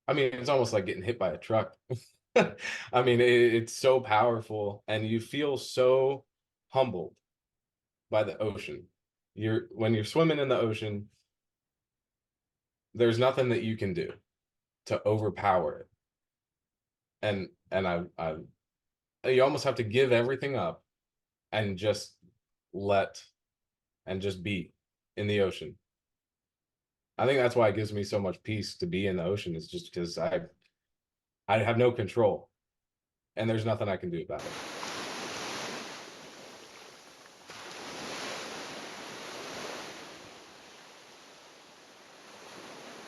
I mean, it's almost like getting hit by a truck. I mean, it's so powerful, and you feel so humbled by the ocean. When you're swimming in the ocean, there's nothing that you can do to overpower it. And you almost have to give everything up and just let and just be in the ocean. I think that's why it gives me so much peace to be in the ocean, is just because I have no control and there's nothing I can do about it.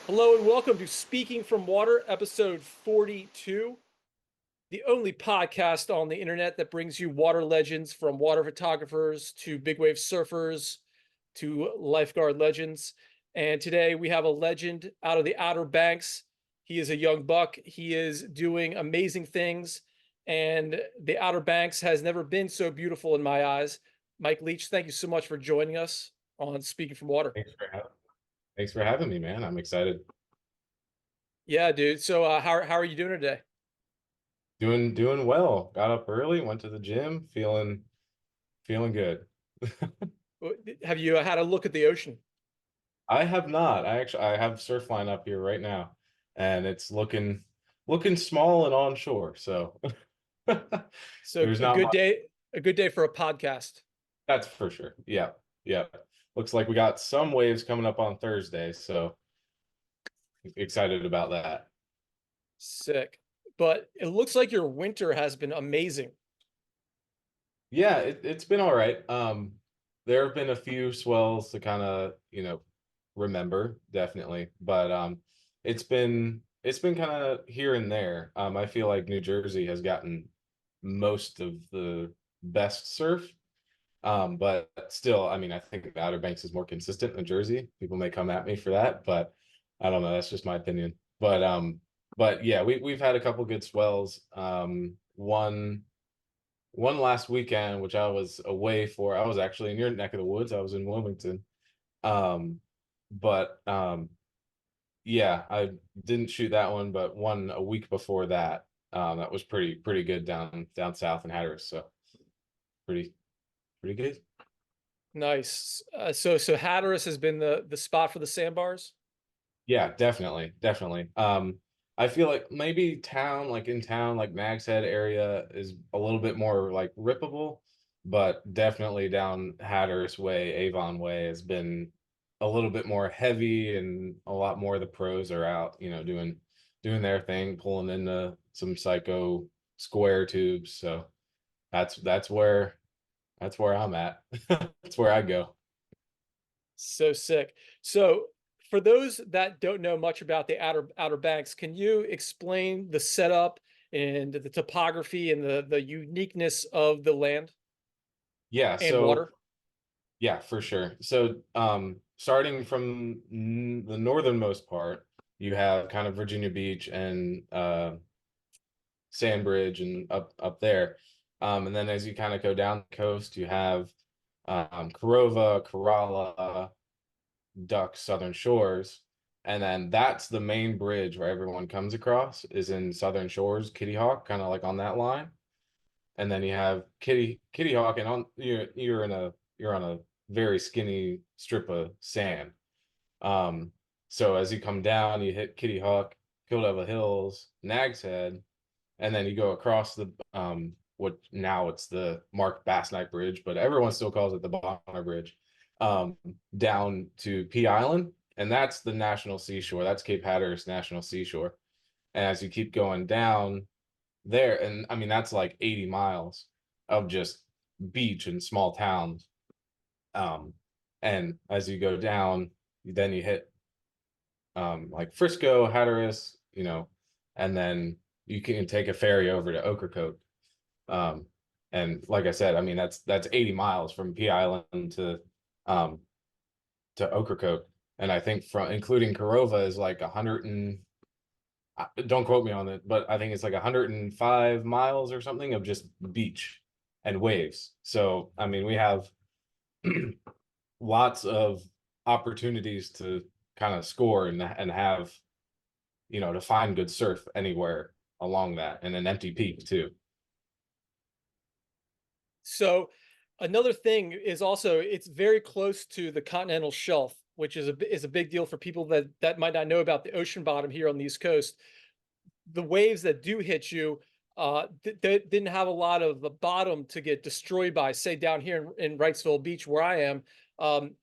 Hello and welcome to Speaking from Water, episode 42, the only podcast on the internet that brings you water legends, from water photographers to big wave surfers to lifeguard legends. And today we have a legend out of the Outer Banks. He is a young buck. He is doing amazing things, and the Outer Banks has never been so beautiful in my eyes. Mike Leech, thank you so much for joining us on Speaking from Water. Thanks for having me, man. I'm excited. Yeah, dude. So how are you doing today? Doing well. Got up early, went to the gym, feeling good. Have you had a look at the ocean? I have not. I have Surfline up here right now, and it's looking small and onshore. So So there's not much. a good day for a podcast. That's for sure. Yeah, yeah. Looks like we got some waves coming up on Thursday, so excited about that. Sick. But it looks like your winter has been amazing. Yeah, it's been all right. There have been a few swells to kind of, remember, definitely, but it's been kind of here and there. I feel like New Jersey has gotten most of the best surf. But still, I mean, I think the Outer Banks is more consistent than Jersey. People may come at me for that, but I don't know. That's just my opinion. But yeah, we've had a couple good swells. One last weekend, which I was away for. I was actually in your neck of the woods. I was in Wilmington. Um, but yeah, I didn't shoot that one, but one a week before that. That was pretty good down south in Hatteras. So pretty pretty good. Nice. So Hatteras has been the spot for the sandbars. Yeah, definitely. I feel like maybe in town, like Nags Head area is a little bit more like rippable, but definitely down Hatteras Way, Avon Way has been a little bit more heavy, and a lot more of the pros are out, doing their thing, pulling into some psycho square tubes. So that's where I'm at. That's where I go. So sick. So for those that don't know much about the Outer Banks, can you explain the setup and the topography and the uniqueness of the land Yeah, and so water? yeah, for sure. So, starting from the northernmost part, you have kind of Virginia Beach and Sandbridge and up there. And then as you kind of go down the coast, you have Corova, Corolla, Duck, Southern Shores. And then that's the main bridge where everyone comes across, is in Southern Shores, Kitty Hawk, kind of like on that line. And then you have Kitty Hawk, and you're on a very skinny strip of sand. So as you come down, you hit Kitty Hawk, Kill Devil Hills, Nag's Head, and then you go across the what now it's the Mark Bass Knight Bridge, but everyone still calls it the Bonner Bridge, um, down to Pea Island, and that's the National Seashore. That's Cape Hatteras National Seashore. And as you keep going down there, and I mean that's like 80 miles of just beach and small towns. Um, and as you go down, then you hit like Frisco, Hatteras, and then you can take a ferry over to Ocracoke. Um, and like I said, I mean that's 80 miles from Pea Island um to Ocracoke. And I think from including Corova is like 100 and don't quote me on it, but I think it's like 105 miles or something of just beach and waves. So I mean we have lots of opportunities to kind of score and have to find good surf anywhere along that, and an empty peak too. So another thing is also it's very close to the continental shelf, which is a big deal for people that might not know about the ocean bottom here on the East Coast. The waves that do hit you they didn't have a lot of the bottom to get destroyed by. Say down here in Wrightsville Beach, where I am,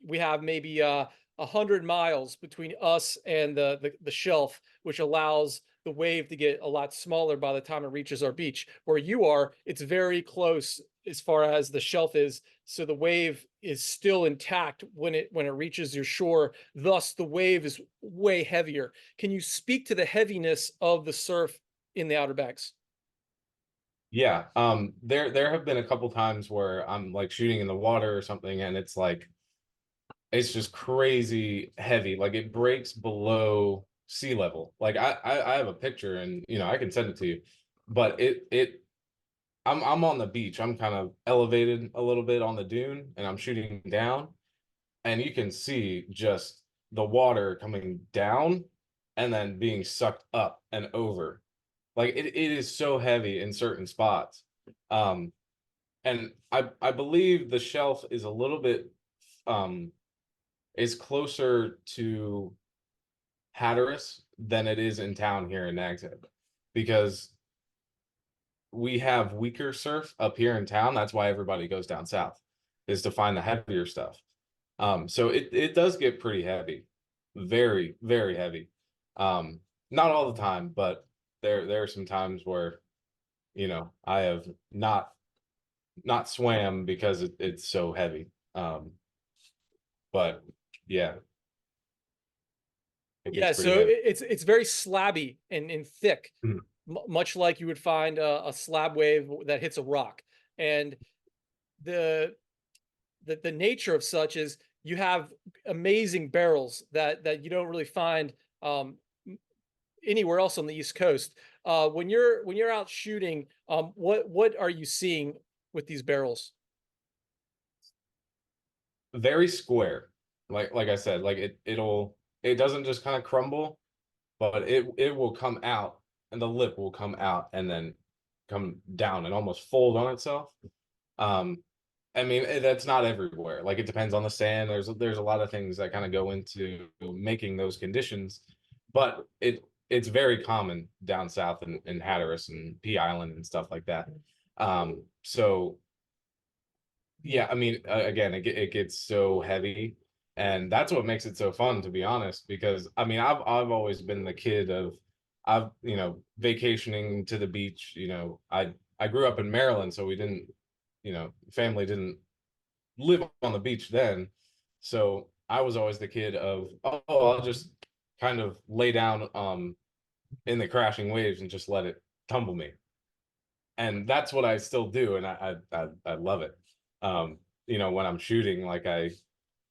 we have maybe 100 miles between us and the shelf, which allows the wave to get a lot smaller by the time it reaches our beach. Where you are, it's very close as far as the shelf is, so the wave is still intact when it reaches your shore. Thus, the wave is way heavier. Can you speak to the heaviness of the surf in the Outer Banks? Yeah, there have been a couple times where I'm like shooting in the water or something, and it's just crazy heavy. Like it breaks below sea level. Like I have a picture, and I can send it to you, but I'm on the beach. I'm kind of elevated a little bit on the dune, and I'm shooting down, and you can see just the water coming down and then being sucked up and over. Like it is so heavy in certain spots. Um, and I believe the shelf is a little bit um is closer to Hatteras than it is in town here in Nags Head, because we have weaker surf up here in town. That's why everybody goes down south, is to find the heavier stuff. So it does get pretty heavy, very, very heavy. Not all the time, but there are some times where, I have not swam because it's so heavy. But yeah, it gets Yeah, pretty so heavy. it's very slabby and thick, Mhm. much like you would find a slab wave that hits a rock. And the the nature of such is you have amazing barrels that you don't really find um, anywhere else on the East Coast. When you're out shooting, what are you seeing with these barrels? Very square. Like I said, like it doesn't just kind of crumble, but it will come out, and the lip will come out and then come down and almost fold on itself. Um, I mean, that's not everywhere. Like it depends on the sand. There's a lot of things that kind of go into making those conditions, but it's very common down south in Hatteras and Pea Island and stuff like that. So yeah, I mean, again, it gets so heavy, and that's what makes it so fun, to be honest. Because I mean, I've always been the kid of I've vacationing to the beach. I grew up in Maryland, so we didn't, family didn't live on the beach then. So I was always the kid of, oh, I'll just kind of lay down in the crashing waves and just let it tumble me. And that's what I still do, and I love it. When I'm shooting, like I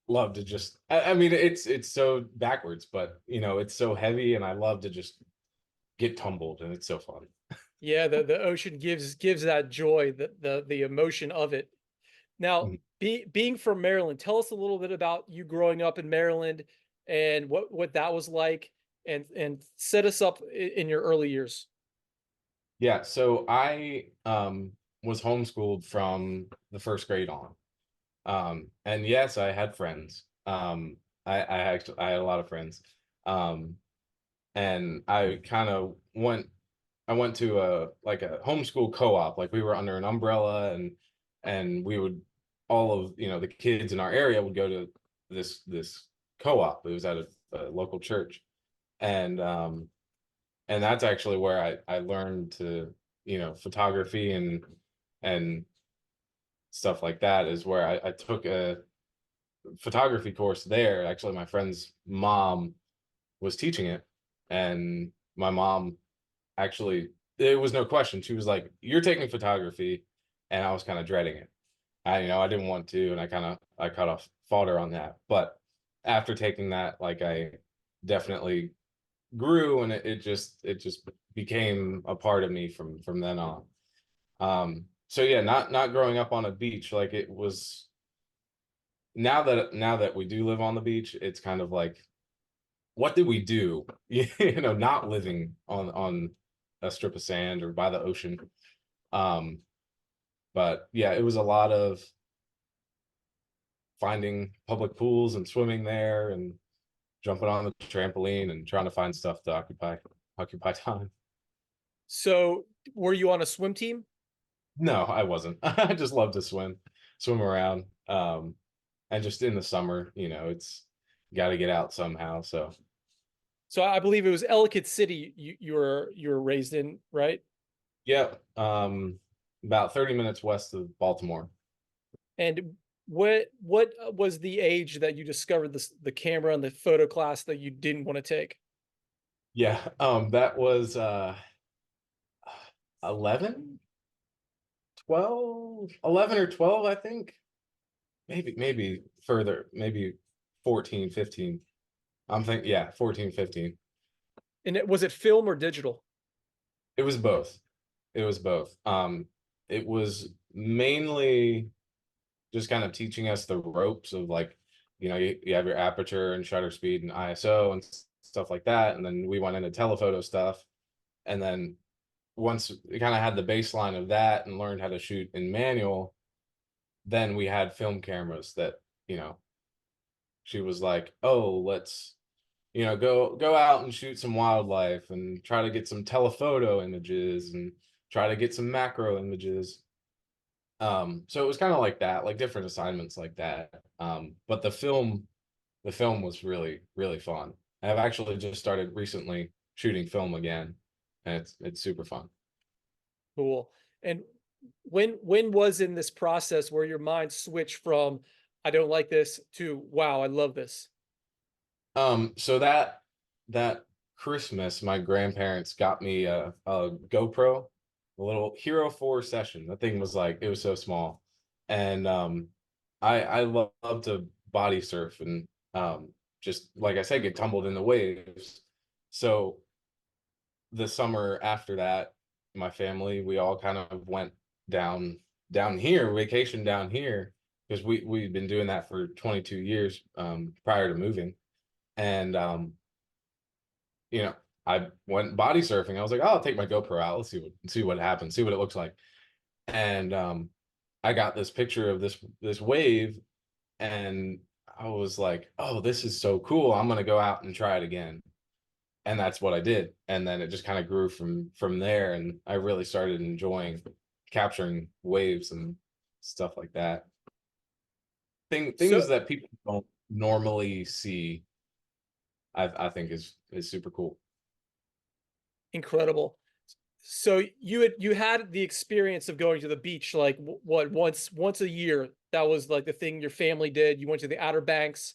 love to just I mean it's so backwards, but it's so heavy, and I love to just get tumbled, and it's so fun. Yeah, the ocean gives that joy, the emotion of it. Now, Mhm. being from Maryland, tell us a little bit about you growing up in Maryland and what that was like, and set us up in your early years. Yeah, so I was homeschooled from the first grade on. And yes, I had friends. I had a lot of friends. Um, and I went to a homeschool co-op. Like we were under an umbrella, and we would all of the kids in our area would go to this co-op. It was at a local church, and that's actually where I learned to photography and stuff like that, is where I took a photography course there. Actually, my friend's mom was teaching it, and my mom actually, it was no question. She was like, "You're taking photography," and I was kind of dreading it. I didn't want to, and I cut off fodder on that. But after taking that, like I definitely grew, and it just became a part of me from then on. So yeah, not growing up on a beach, like it was. Now that we do live on the beach, it's kind of like what did we do? Not living on a strip of sand or by the ocean. Um, but yeah, it was a lot of finding public pools and swimming there and jumping on the trampoline and trying to find stuff to occupy time. So, were you on a swim team? No, I wasn't. I just love to swim around. And just in the summer, it's got to get out somehow. So So, I believe it was Ellicott City you were raised in, right? yeah, about 30 minutes west of Baltimore. And what was the age that you discovered the camera and the photo class that you didn't want to take? Yeah, that was 11, 12, 11 or 12, I think. Maybe further, maybe 14, 15. I'm thinking, yeah, 14, 15. And was it film or digital? It was both. It was both. It was mainly just kind of teaching us the ropes of like, you have your aperture and shutter speed and ISO and stuff like that. And then we went into telephoto stuff. And then once we kind of had the baseline of that and learned how to shoot in manual, then we had film cameras that, she was like, oh, let's, go out and shoot some wildlife and try to get some telephoto images and try to get some macro images. So it was kind of like that, like different assignments like that. But the film was really, really fun. I've actually just started recently shooting film again, and it's super fun. Cool. And when was in this process where your mind switched from I don't like this to wow, I love this? So that Christmas, my grandparents got me a GoPro, a little Hero 4 session. That thing was like it was so small, and I love to body surf and just like I said, get tumbled in the waves. So the summer after that, my family, we all kind of went down here, vacation down here, because we've been doing that for 22 years prior to moving. And you know, I went body surfing. I was like, oh, I'll take my GoPro out. Let's see what happens, see what it looks like. And I got this picture of this wave, and I was like, oh, this is so cool. I'm gonna go out and try it again. And that's what I did. And then it just kind of grew from there. And I really started enjoying capturing waves and stuff like that. Things So that people don't normally see, I think is super cool. incredible. So you had the experience of going to the beach like what once a year. That was like the thing your family did. You went to the Outer Banks,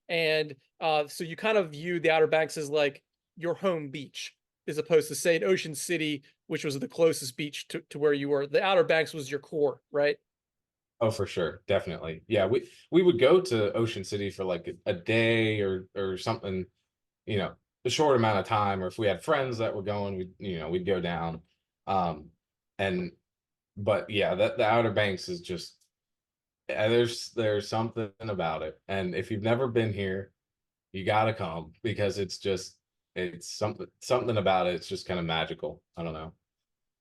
and so you kind of view the Outer Banks as like your home beach, as opposed to say in Ocean City, which was the closest beach to where you were. The Outer Banks was your core, right? Oh, for sure, definitely. Yeah, we would go to Ocean City for like a day or something, you know, a short amount of time, or if we had friends that were going, we'd go down. And but yeah, that the Outer Banks is just there's something about it. And if you've never been here, you gotta come because it's something about it. It's just kind of magical. I don't know.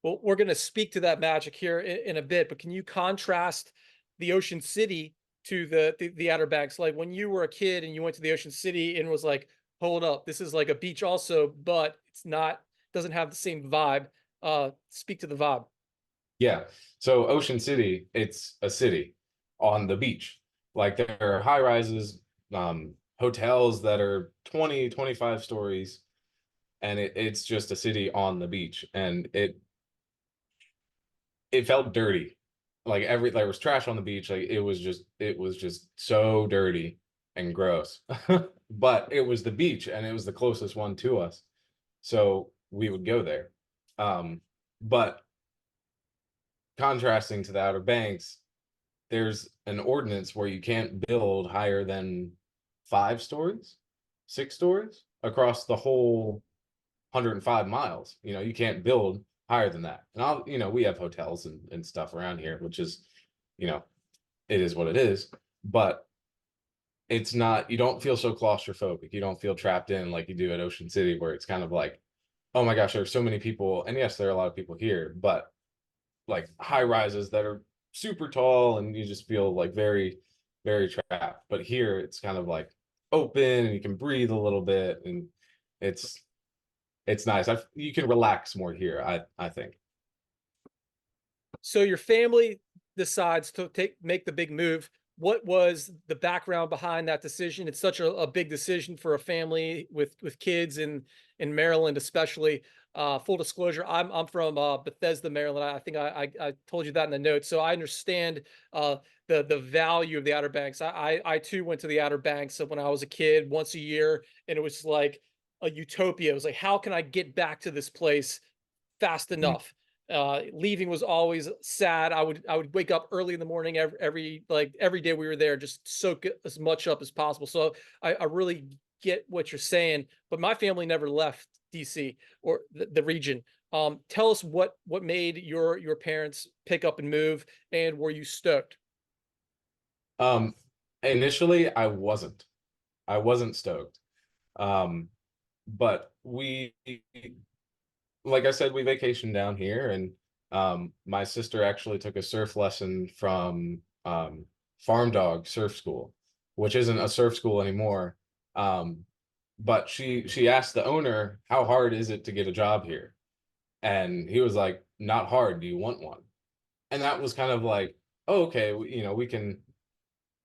Well, we're going to speak to that magic here in a bit, but can you contrast the Ocean City to the Outer Banks? Like when you were a kid and you went to the Ocean City and was like, hold up, this is like a beach also, but it's not, doesn't have the same vibe. Speak to the vibe. Yeah. So Ocean City, it's a city on the beach. Like there are high rises, hotels that are 20, 25 stories, and it's just a city on the beach. And it felt dirty. Like there was trash on the beach. Like it was just so dirty and gross. But it was the beach and it was the closest one to us. So we would go there. But contrasting to the Outer Banks, there's an ordinance where you can't build higher than 5 stories, 6 stories across the whole 105 miles. You can't build higher than that. And we have hotels and stuff around here, which is, you know, it is what it is. But it's not, you don't feel so claustrophobic. You don't feel trapped in like you do at Ocean City, where it's kind of like, oh my gosh, there's so many people. And yes, there are a lot of people here, but like high rises that are super tall and you just feel like very, very trapped. But here it's kind of like open and you can breathe a little bit, and it's it's nice. You can relax more here, I think. So your family decides to make the big move. What was the background behind that decision? It's such a big decision for a family with kids in Maryland, especially. Full disclosure, I'm from Bethesda, Maryland. I think I told you that in the notes, so I understand the value of the Outer Banks. I too went to the Outer Banks when I was a kid once a year, and it was like a utopia. It was like, how can I get back to this place fast Mhm. enough? Leaving was always sad. I would wake up early in the morning every day we were there, just soak it as much up as possible. So I really get what you're saying, but my family never left DC or the region. Tell us what made your parents pick up and move, and were you stoked? Um, Initially I wasn't stoked. Um, but like I said, we vacationed down here, and my sister actually took a surf lesson from Farm Dog Surf School, which isn't a surf school anymore. Um, but she asked the owner, how hard is it to get a job here? And he was like, not hard. Do you want one? And that was kind of like, oh, okay, we can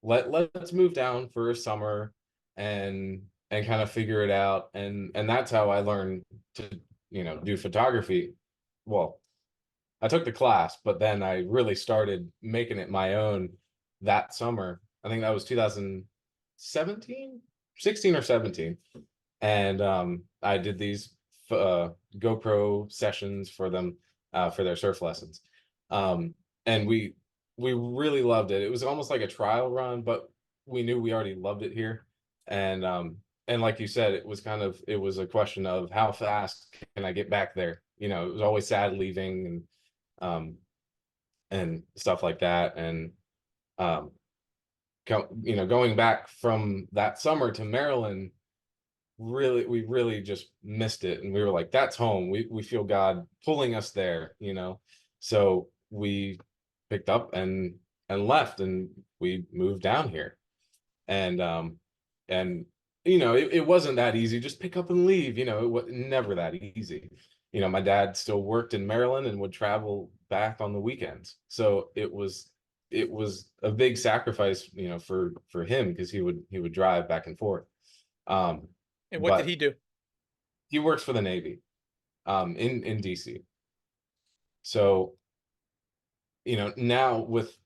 let's move down for a summer and kind of figure it out. And that's how I learned to do photography. Well, I took the class, but then I really started making it my own that summer. I think that was 2017, 16 or 17. And I did these GoPro sessions for them, for their surf lessons. Um, and we really loved it. It was almost like a trial run, but we knew we already loved it here. And like you said, it was a question of how fast can I get back there? It was always sad leaving, um and stuff like that. And um going back from that summer to Maryland, we really just missed it, and we were like, that's home. We feel God pulling us there, so we picked up and left, and we moved down here. And it wasn't that easy, just pick up and leave. It was never that easy. My dad still worked in Maryland and would travel back on the weekends, so it was a big sacrifice, for him, because he would drive back and forth. um And what did but he do? he works for the Navy, in DC. So, now with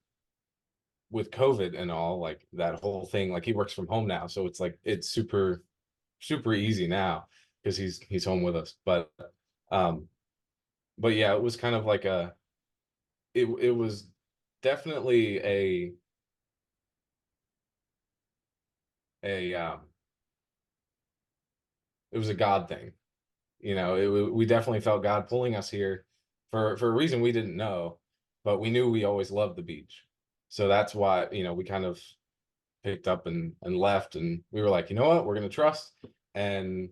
COVID and all, like that whole thing, like he works from home now. So it's like it's super, super easy now because he's home with us. Um, but yeah, it was kind of like it was definitely a it was a God thing. We definitely felt God pulling us here for a reason we didn't know, but we knew we always loved the beach. So that's why, we kind of picked up and left, and we were like, you know what, we're gonna trust, and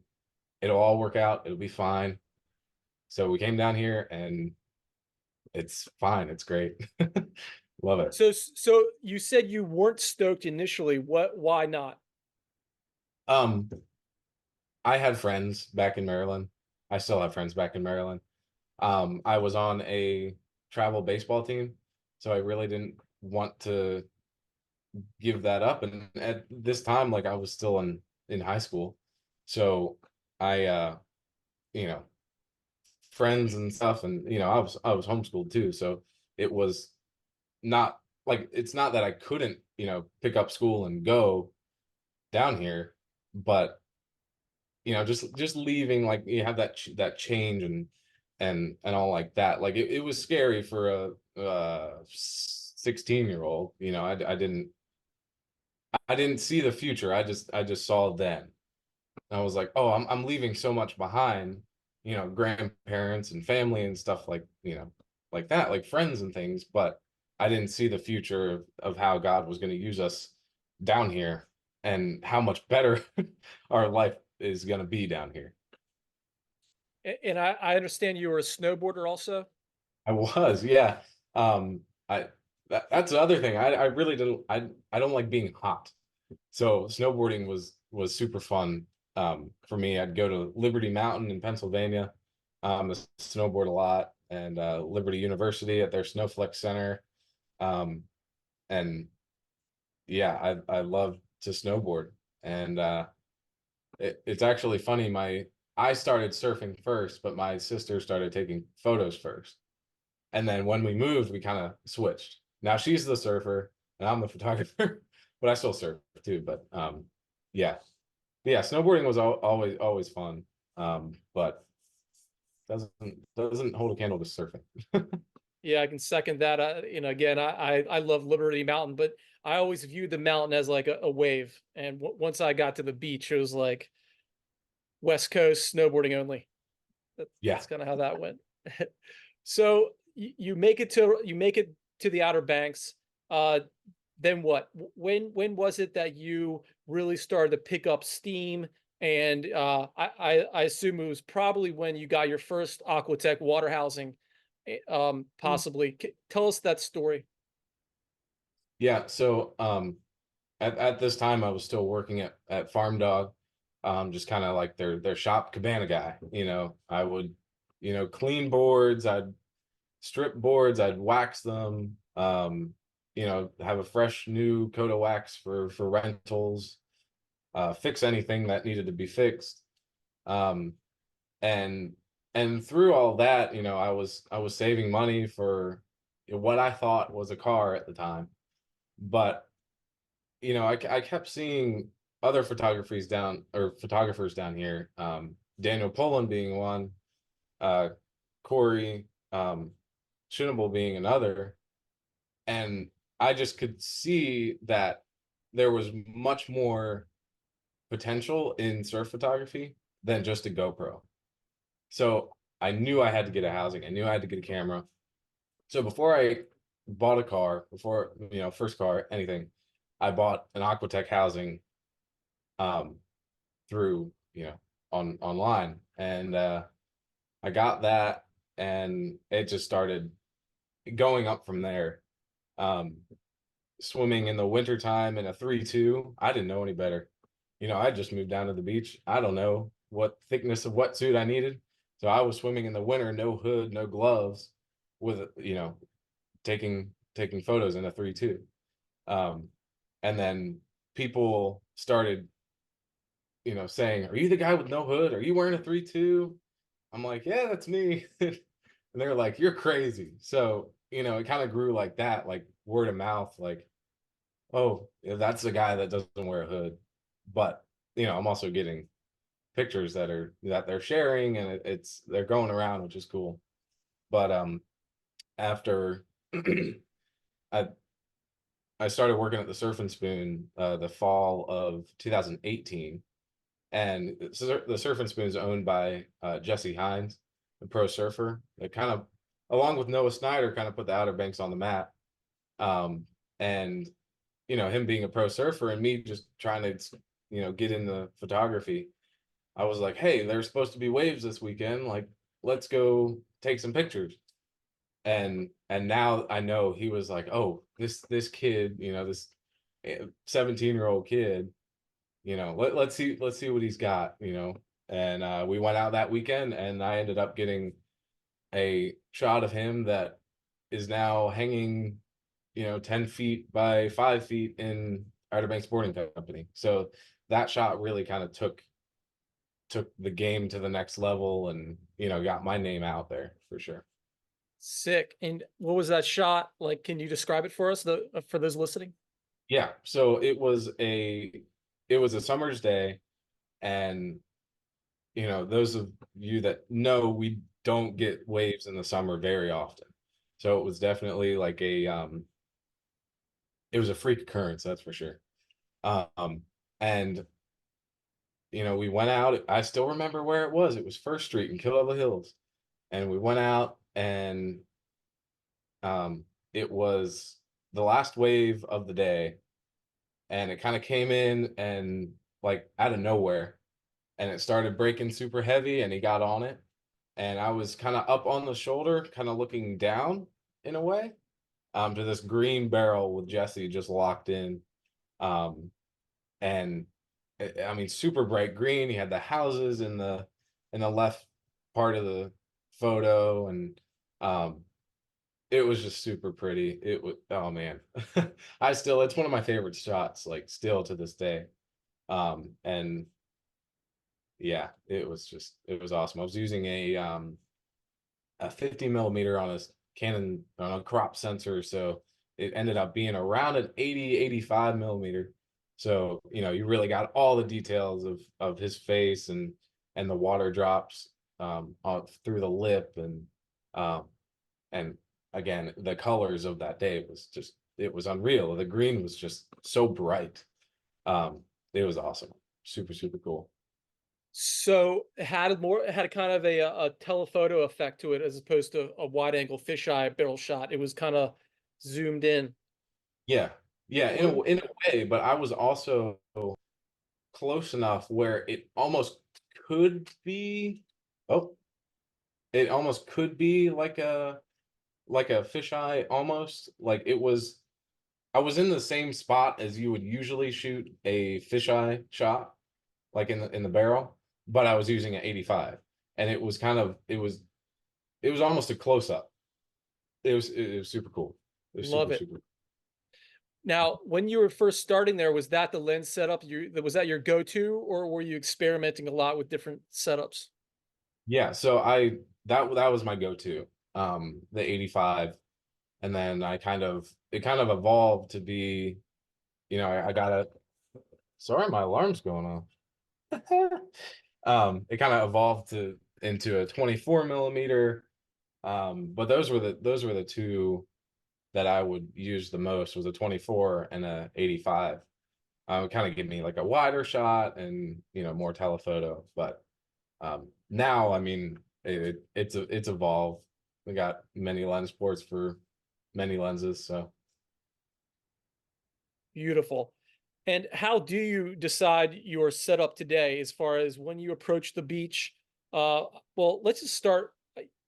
it'll all work out, it'll be fine. So we came down here, and it's fine, it's great. Love it. So you said you weren't stoked initially. Why not? Um, I had friends back in Maryland. I still have friends back in Maryland. I was on a travel baseball team, so I really didn't want to give that up. And at this time, like I was still in high school, so I you know friends and stuff, and I was homeschooled too, so it was not like, it's not that I couldn't pick up school and go down here, but just leaving, like you have that change and all like that. Like it was scary for a 16-year-old. I didn't see the future. I just saw then. And I was like, oh, I'm leaving so much behind, grandparents and family and stuff, like that, like friends and things. But I didn't see the future of how God was going to use us down here. and how much better our life is going to be down here. And I understand you were a snowboarder also. I was, yeah. I that's the other thing. I really didn't. I don't like being hot. So snowboarding was super fun for me. I'd go to Liberty Mountain in Pennsylvania, snowboard a lot, and Liberty University at their Snowflex Center. Um, and yeah, I love to snowboard. And it's actually funny. I started surfing first, but my sister started taking photos first. And then when we moved, we kind of switched. Now she's the surfer and I'm the photographer, but I still surf too. But yeah, yeah, snowboarding was always fun, but doesn't hold a candle to surfing. Yeah, I can second that. Again, I love Liberty Mountain, but I always viewed the mountain as like a wave. And once I got to the beach, it was like West Coast snowboarding only. Yeah. That's kind of how that went. So you make it to the Outer Banks. Uh, then what? When was it that you really started to pick up steam? And I assume it was probably when you got your first Aquatech water housing, possibly. Tell us that story. Yeah. So at this time I was still working at Farm Dog, just kind of like their shop cabana guy. I would, clean boards, I'd strip boards, I'd wax them, have a fresh new coat of wax for rentals, fix anything that needed to be fixed. Um, and and through all that, I was saving money for what I thought was a car at the time. But I kept seeing other photographers down here, Daniel Poland being one, uh, Corey, Shinable being another, and I just could see that there was much more potential in surf photography than just a GoPro. So I knew I had to get a housing. I knew I had to get a camera. So before I bought a car, before first car, anything, I bought an Aquatech housing um through online, and I got that, and it just started going up from there. Um, Swimming in the wintertime in a 3-2, I didn't know any better. I just moved down to the beach. I don't know what thickness of wetsuit I needed. So I was swimming in the winter, no hood, no gloves, with taking photos in a 3-2. Um, and then people started, saying, "Are you the guy with no hood? Are you wearing a 3-2?" I'm like, "Yeah, that's me." And they're like, "You're crazy." So, it kind of grew like that, like word of mouth, like, "Oh, yeah, that's the guy that doesn't wear a hood." But, I'm also getting pictures that they're sharing, and they're going around, which is cool. But after I I started working at the Surf and Spoon the fall of 2018, and the Surf and Spoon is owned by Jesse Hines, the pro surfer. That kind of, along with Noah Snyder, kind of put the Outer Banks on the map. And him being a pro surfer and me just trying to get into photography, I was like, "Hey, there's supposed to be waves this weekend. Like, let's go take some pictures." And now I know he was like, "Oh, this kid, this 17-year-old kid, let's see what he's got." And we went out that weekend, and I ended up getting a shot of him that is now hanging 10 feet by 5 feet in Outer Banks Boarding Company. So that shot really kind of took the game to the next level, and got my name out there for sure. Sick. And what was that shot like? Can you describe it for us, for those listening? Yeah, so it was a summer's day, and those of you that know, we don't get waves in the summer very often. So it was definitely like it was a freak occurrence, that's for sure. Um and we went out. I still remember where it was. It was First Street in Killella Hills. And we went out, and it was the last wave of the day, and it kind of came in and like out of nowhere, and it started breaking super heavy, and he got on it, and I was kind of up on the shoulder, kind of looking down in a way, to this green barrel with Jesse just locked in. Um, and I mean, super bright green. He had the houses in the left part of the photo, and um, it was just super pretty. It was, oh man, I still, it's one of my favorite shots, like still to this day. And yeah, it was just, it was awesome. I was using a 50 millimeter on a Canon on a crop sensor, so it ended up being around an 80 85 millimeter. So you know, you really got all the details of his face, and the water drops through the lip, um and again, the colors of that day was just, it was unreal. The green was just so bright. It was awesome. Super, super cool. So it had a kind of a telephoto effect to it as opposed to a wide angle fisheye barrel shot. It was kind of zoomed in. Yeah. Yeah, What in a way, but I was also close enough where it almost could be, oh, it almost could be like a fisheye, almost like it was, I was in the same spot as you would usually shoot a fisheye shot, like in the barrel, but I was using an 85, and it was kind of, it was almost a close up. It was super cool. It was Love super, it. super. Now, when you were first starting there, was that the lens setup was that your go-to, or were you experimenting a lot with different setups? Yeah, so I, that was my go-to, the 85, and then I kind of, it kind of evolved to be, you know, I got a, sorry, my alarm's going off. It kind of evolved to into a 24 millimeter. But those were the two that I would use the most, was a 24 and a 85. It kind of give me like a wider shot and, you know, more telephoto. But now, I mean, it's evolved. We got many lens ports for many lenses, so Beautiful. And how do you decide your setup today as far as when you approach the beach? Well, let's just start.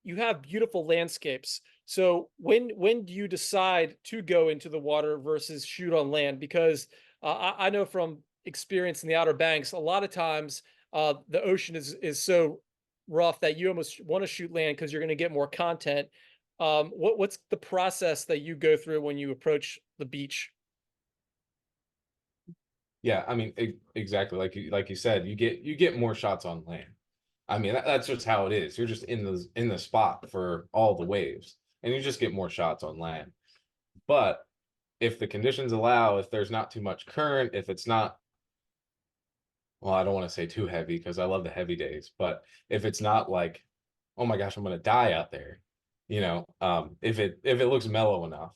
You have beautiful landscapes. So when do you decide to go into the water versus shoot on land? Because I know from experience in the Outer Banks, a lot of times the ocean is so rough that you almost want to shoot land because you're going to get more content. What's the process that you go through when you approach the beach? yeah, I mean, exactly like you said, you get more shots on land. I mean, that's just how it is. You're just in the spot for all the waves, and you just get more shots on land. But if the conditions allow, if there's not too much current, if it's not, well, I don't want to say too heavy because I love the heavy days, but if it's not like, oh my gosh, I'm gonna die out there, you know, if it looks mellow enough,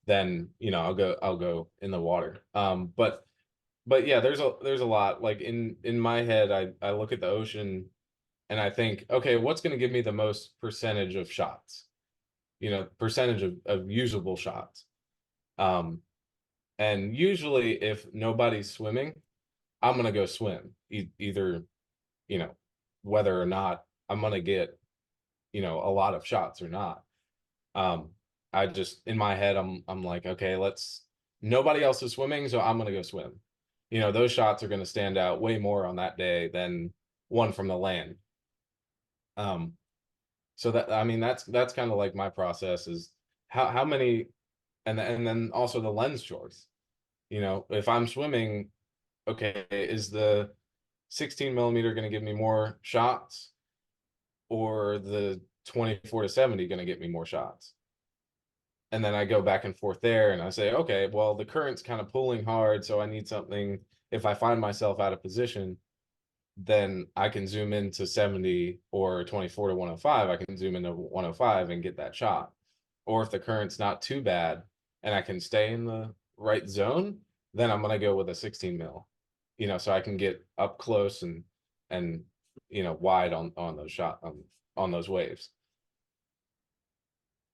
then you know, I'll go in the water. But yeah, there's a lot, like in my head, I look at the ocean and I think, okay, what's going to give me the most percentage of shots? You know, percentage of usable shots. Um, and usually, if nobody's swimming, I'm gonna go swim. Either, you know, whether or not I'm gonna get, you know, a lot of shots or not. Um, I just, in my head, I'm like, okay, let's. Nobody else is swimming, so I'm gonna go swim. You know, those shots are gonna stand out way more on that day than one from the land. Um, so that, I mean, that's kind of like my process is how many, and then also the lens choice. You know, if I'm swimming, okay, is the 16 millimeter going to give me more shots, or the 24 to 70 going to get me more shots? And then I go back and forth there, and I say, okay, well, the current's kind of pulling hard, so I need something. If I find myself out of position, then I can zoom into 70, or 24 to 105. I can zoom into 105 and get that shot. Or if the current's not too bad and I can stay in the right zone, then I'm gonna go with a 16 mil. You know, so I can get up close and you know, wide on those on those waves.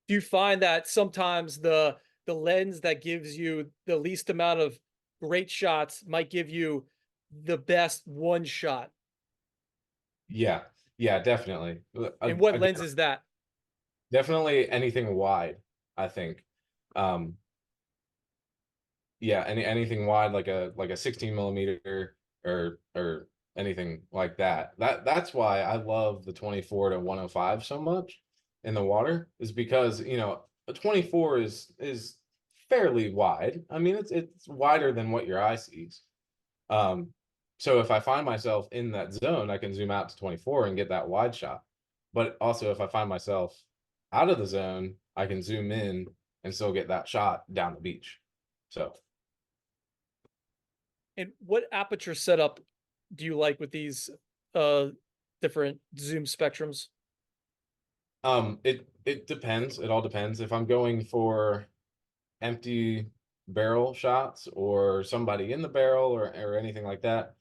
Do you find that sometimes the lens that gives you the least amount of great shots might give you the best one shot. Yeah, yeah, definitely. And what Again, lens is that? definitely anything wide, I think. Um, yeah, anything wide like a 16 millimeter or anything like that. That's why I love the 24 to 105 so much in the water, is because a 24 is fairly wide. I mean, it's wider than what your eye sees. Um, so if I find myself in that zone, I can zoom out to 24 and get that wide shot. But also if I find myself out of the zone, I can zoom in and still get that shot down the beach. So And what aperture setup do you like with these uh different zoom spectrums? it depends. It all depends. If I'm going for empty barrel shots or somebody in the barrel or anything like that,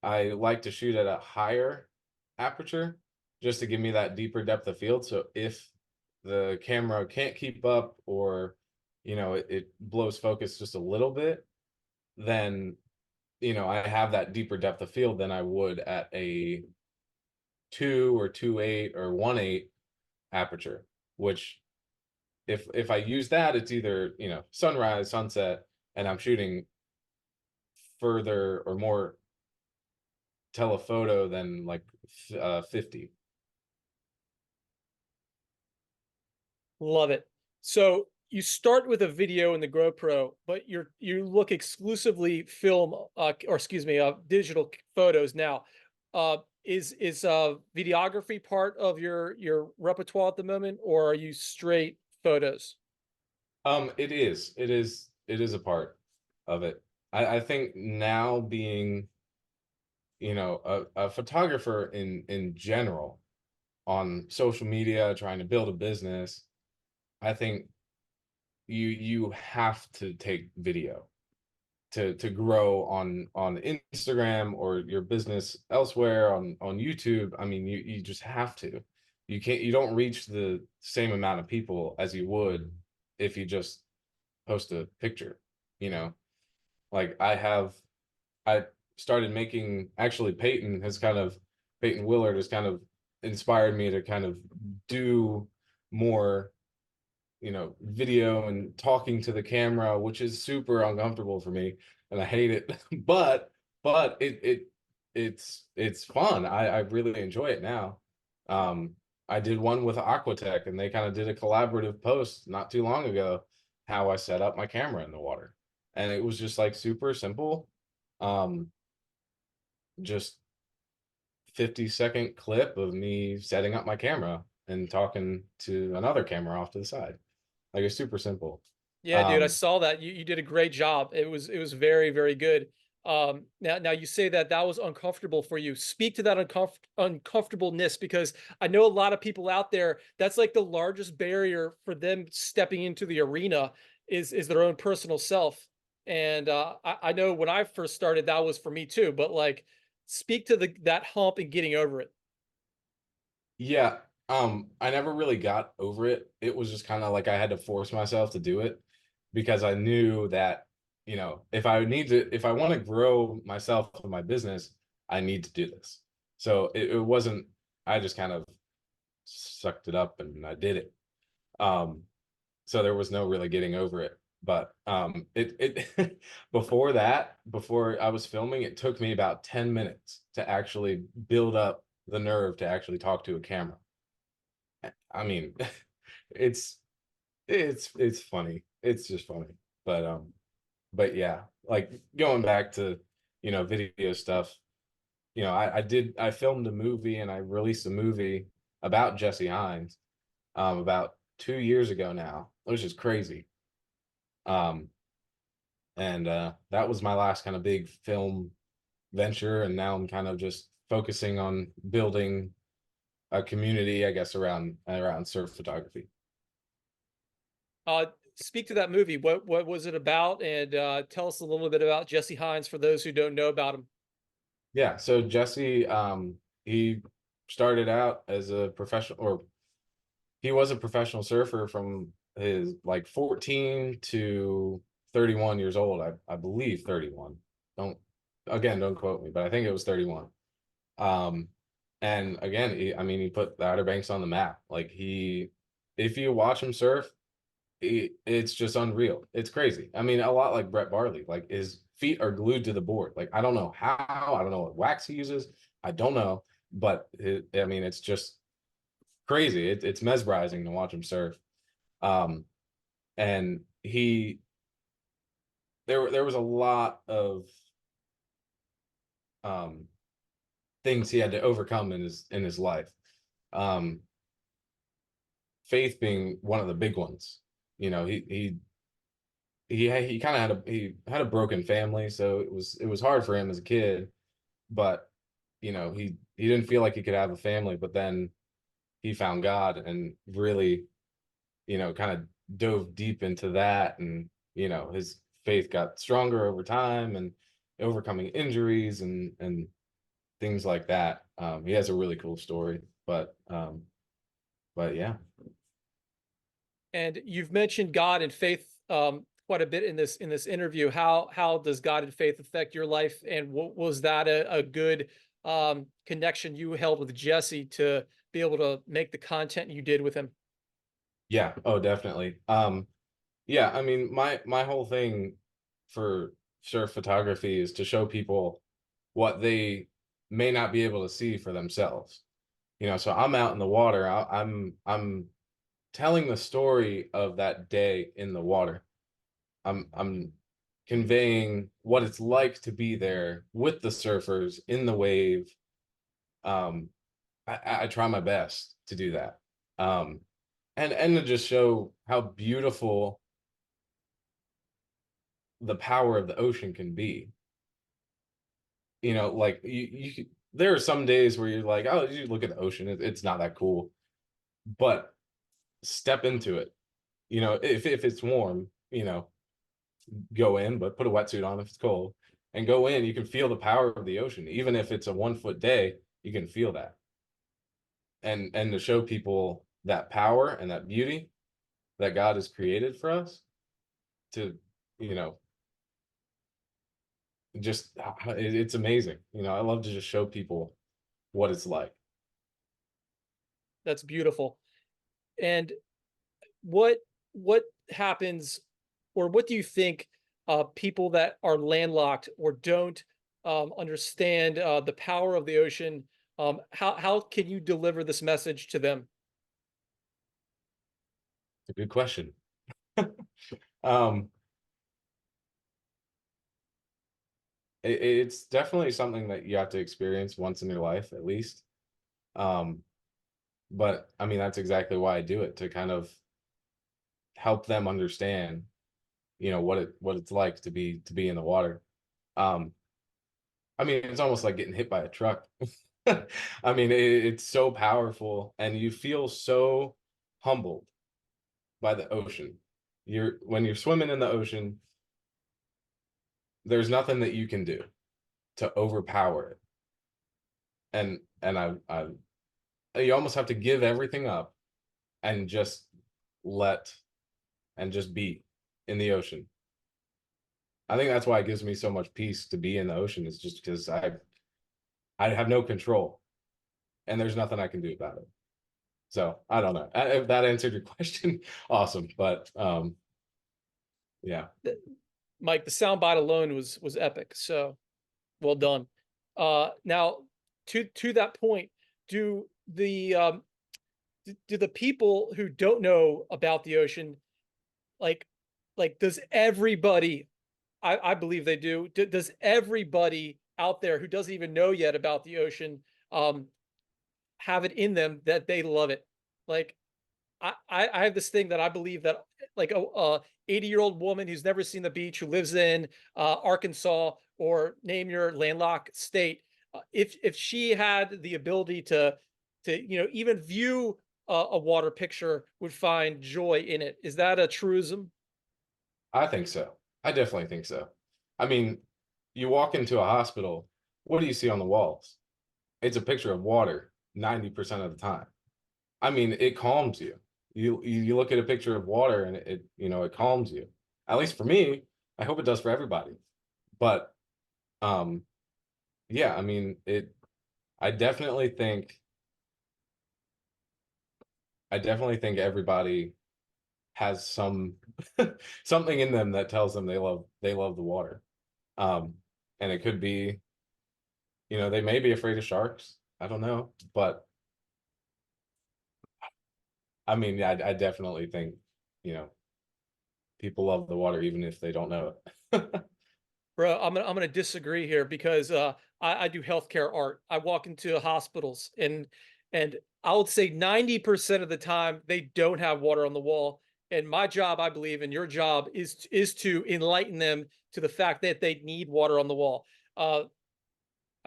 I like to shoot at a higher aperture just to give me that deeper depth of field. So if the camera can't keep up, or it blows focus just a little bit, then I have that deeper depth of field than I would at a 2 or 2.8 or 1.8 aperture, which if I use that, it's either sunrise, sunset, and I'm shooting further or more telephoto than like 50. Love it. So you start with a video in the GoPro, but you look exclusively film, or excuse me, digital photos now. Is videography part of your repertoire at the moment, or are you straight photos? It is a part of it. I think now being, a photographer in general on social media, trying to build a business, I think you have to take video to grow on Instagram or your business elsewhere on YouTube. I mean, you just have to. You don't reach the same amount of people as you would if you just post a picture, you know. Like I started making, actually Peyton Willard has kind of inspired me to kind of do more, video and talking to the camera, which is super uncomfortable for me and I hate it. But it's fun. I really enjoy it now. Um, I did one with Aquatech and they kind of did a collaborative post not too long ago, how I set up my camera in the water. And it was just like super simple. Um, just 50-second clip of me setting up my camera and talking to another camera off to the side. Like it's super simple. Yeah, dude, I Um, saw that. You did a great job. It was very, very good. Now you say that that was uncomfortable for you. Speak to that uncomfortableness, because I know a lot of people out there, that's like the largest barrier for them stepping into the arena is their own personal self. And I know when I first started, that was for me too. But like, speak to the that hump and getting over it. yeah, I never really got over it. It was just kind of like I had to force myself to do it because I knew that, if I want to grow myself and my business, I need to do this. So it wasn't, I just kind of sucked it up and I did it. Um, so there was no really getting over it. But it before I was filming, it took me about 10 minutes to actually build up the nerve to actually talk to a camera. I mean, it's it's funny. It's just funny. But yeah, like going back to, video stuff, I filmed a movie and I released a movie about Jesse Hines about 2 years ago now, which is crazy. Um and that was my last kind of big film venture, and now I'm kind of just focusing on building a community, I guess, around surf photography. Uh, Speak to that movie. What was it about? And tell us a little bit about Jesse Hines for those who don't know about him. Yeah, so Jesse, he started out as a professional, or he was a professional surfer from his like 14 to 31 years old. I believe 31. Don't don't quote me, but I think it was 31. Um, and again, I mean, he put the Outer Banks on the map. Like if you watch him surf, it's just unreal. It's crazy. I mean, a lot like Brett Barley. Like his feet are glued to the board. Like I don't know how. I don't know what wax he uses. I don't know, but I mean, it's just crazy. It's mesmerizing to watch him surf. Um, and there was a lot of um things he had to overcome in his life. Um, faith being one of the big ones. You know, he kind of had a broken family, so it was hard for him as a kid. But you know, he didn't feel like he could have a family. But then he found God and really, you know, kind of dove deep into that, and you know, his faith got stronger over time and overcoming injuries and things like that. He has a really cool story, but yeah. And you've mentioned God and faith quite a bit in this interview. How does God and faith affect your life? And was that a good connection you held with Jesse to be able to make the content you did with him? Yeah, oh definitely. Yeah, I mean, my whole thing for surf photography is to show people what they may not be able to see for themselves. You know, so I'm out in the water. I'm telling the story of that day in the water. I'm conveying what it's like to be there with the surfers in the wave. Um, I try my best to do that. Um, and to just show how beautiful the power of the ocean can be. You know, like there are some days where you're like, oh, you look at the ocean, it's not that cool. But step into it. You know, if it's warm, you know, go in, but put a wetsuit on if it's cold, and go in. You can feel the power of the ocean, even if it's a 1 foot day. You can feel that, and to show people that power and that beauty that God has created for us to, you know, just it's amazing. You know, I love to just show people what it's like. That's beautiful. And what what happens, or what do you think people that are landlocked or don't understand the power of the ocean, how can you deliver this message to them? It's a good question. um it's definitely something that you have to experience once in your life at least. um but I mean, that's exactly why I do it, to kind of help them understand, you know, what it's like to be in the water. um I mean, it's almost like getting hit by a truck. I mean, it's so powerful, and you feel so humbled by the ocean. You're When you're swimming in the ocean, there's nothing that you can do to overpower it. And you almost have to give everything up and just let and just be in the ocean. I think that's why it gives me so much peace to be in the ocean, is just because I have no control, and there's nothing I can do about it. So I don't know if that answered your question. Awesome. But yeah. Mike, the soundbite alone was epic. So well done. Now, to that point, do do the people who don't know about the ocean, like does everybody, I believe they do, does everybody out there who doesn't even know yet about the ocean um have it in them that they love it? Like I have this thing that I believe that, like, a 80-year-old woman who's never seen the beach, who lives in Arkansas, or name your landlocked state, if she had the ability to even view a water picture, would find joy in it. Is that a truism? I think so. I definitely think so. I mean, you walk into a hospital, what do you see on the walls? It's a picture of water 90% of the time. I mean, it calms you. You look at a picture of water, and it you know, it calms you. At least for me, I hope it does for everybody. But um, yeah, I mean, I definitely think I definitely think everybody has something in them that tells them they love the water. Um, and it could be, they may be afraid of sharks. I don't know, but I mean, yeah, I definitely think, you know, people love the water even if they don't know it. Bro, I'm gonna disagree here because I do healthcare art. I walk into hospitals and I would say 90% of the time they don't have water on the wall. And my job, I believe, and your job is to enlighten them to the fact that they need water on the wall. Uh,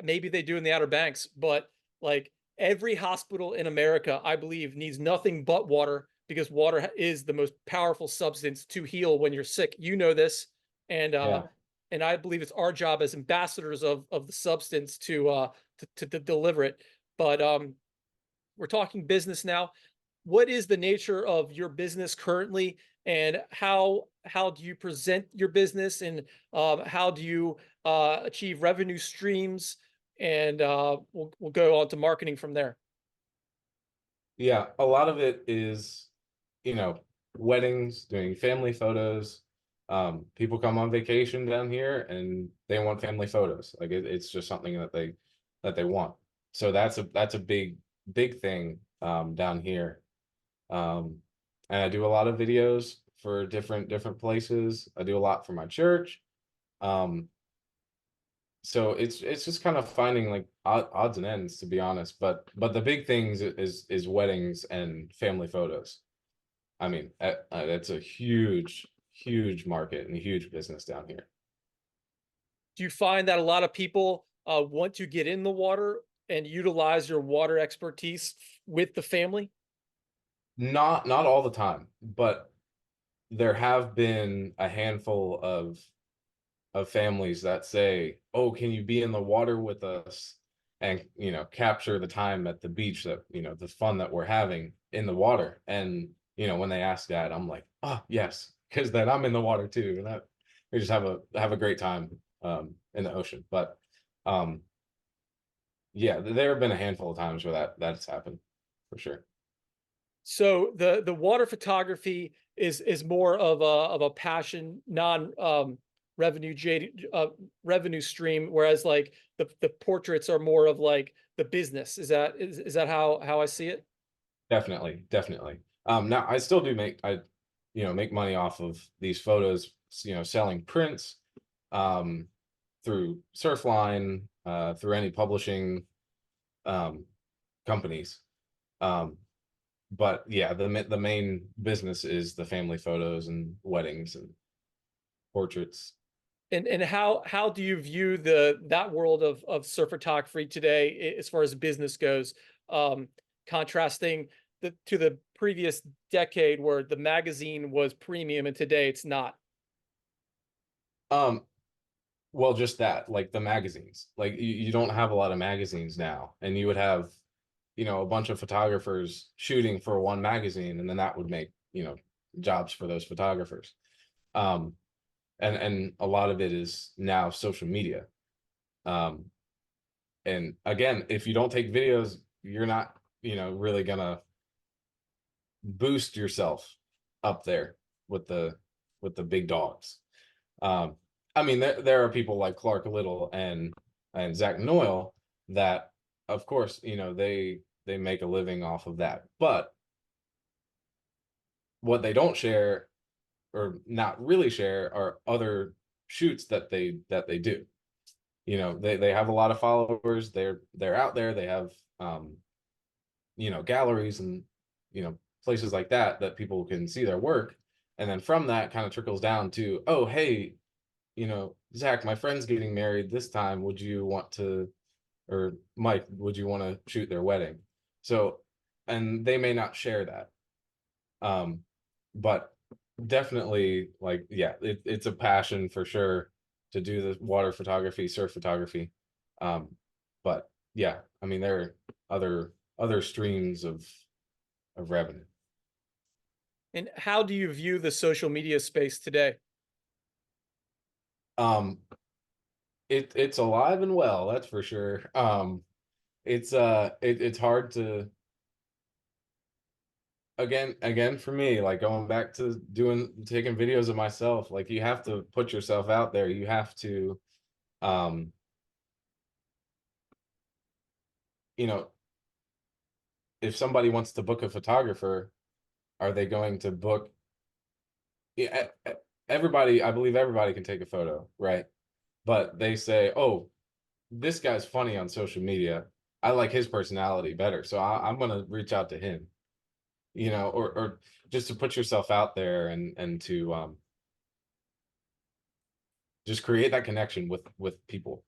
Maybe they do in the Outer Banks, but like every hospital in America, I believe, needs nothing but water because water is the most powerful substance to heal when you're sick. You know this, and Yeah. and I believe it's our job as ambassadors of the substance to deliver it. But we're talking business now. What is the nature of your business currently, and how do you present your business, and how do you achieve revenue streams? And we'll go on to marketing from there. Yeah, a lot of it is, you know, weddings, doing family photos. People come on vacation down here and they want family photos. Like it's just something that they want. So that's a big thing down here. Um, and I do a lot of videos for different places. I do a lot for my church. Um, so it's just kind of finding like odds and ends, to be honest. But the big things is weddings and family photos. I mean, that's a huge market and a huge business down here. Do you find that a lot of people want to get in the water and utilize your water expertise with the family? Not all the time, but there have been a handful of families that say, "Oh, can you be in the water with us and, capture the time at the beach that, the fun that we're having in the water?" And, when they ask that, I'm like, "Oh, yes," because then I'm in the water too, and that we just have a great time in the ocean. But um, yeah, there have been a handful of times where that's happened for sure. So the water photography is more of a passion, non revenue stream, whereas like the portraits are more of like the business. Is that how I see it? Definitely. Now I still do make money off of these photos, selling prints, um, through Surfline, through any publishing, um, companies. Um, but yeah, the main business is the family photos and weddings and portraits. And how do you view that world of surf photography today as far as business goes? Um, Contrasting to the previous decade where the magazine was premium and today it's not. Um, well, just that, like the magazines, like you don't have a lot of magazines now, and you would have, a bunch of photographers shooting for one magazine, and then that would make, jobs for those photographers. Um, and a lot of it is now social media. Um, and again, if you don't take videos, you're not, really gonna boost yourself up there with the big dogs. Um, I mean, there are people like Clark Little and Zach Noyle that, of course, they make a living off of that. But what they don't share or not really share are other shoots that they do. They have a lot of followers. They're out there. They have galleries and places like that people can see their work. And then from that kind of trickles down to, oh, hey, Zach, my friend's getting married this time. Would you want to, or Mike, would you want to shoot their wedding? So, and they may not share that. Um, but definitely, like, yeah, it's a passion for sure to do the water photography, surf photography. Um, but yeah, I mean, there are other streams of revenue. And how do you view the social media space today? Um, it's alive and well, that's for sure. It's hard to, again for me, like going back to taking videos of myself, like you have to put yourself out there. You have to, um, you know, if somebody wants to book a photographer, are they going to book? Yeah, everybody, I believe everybody can take a photo, right? But they say, "Oh, this guy's funny on social media. I like his personality better, so I'm gonna reach out to him." Or just to put yourself out there and to just create that connection with people.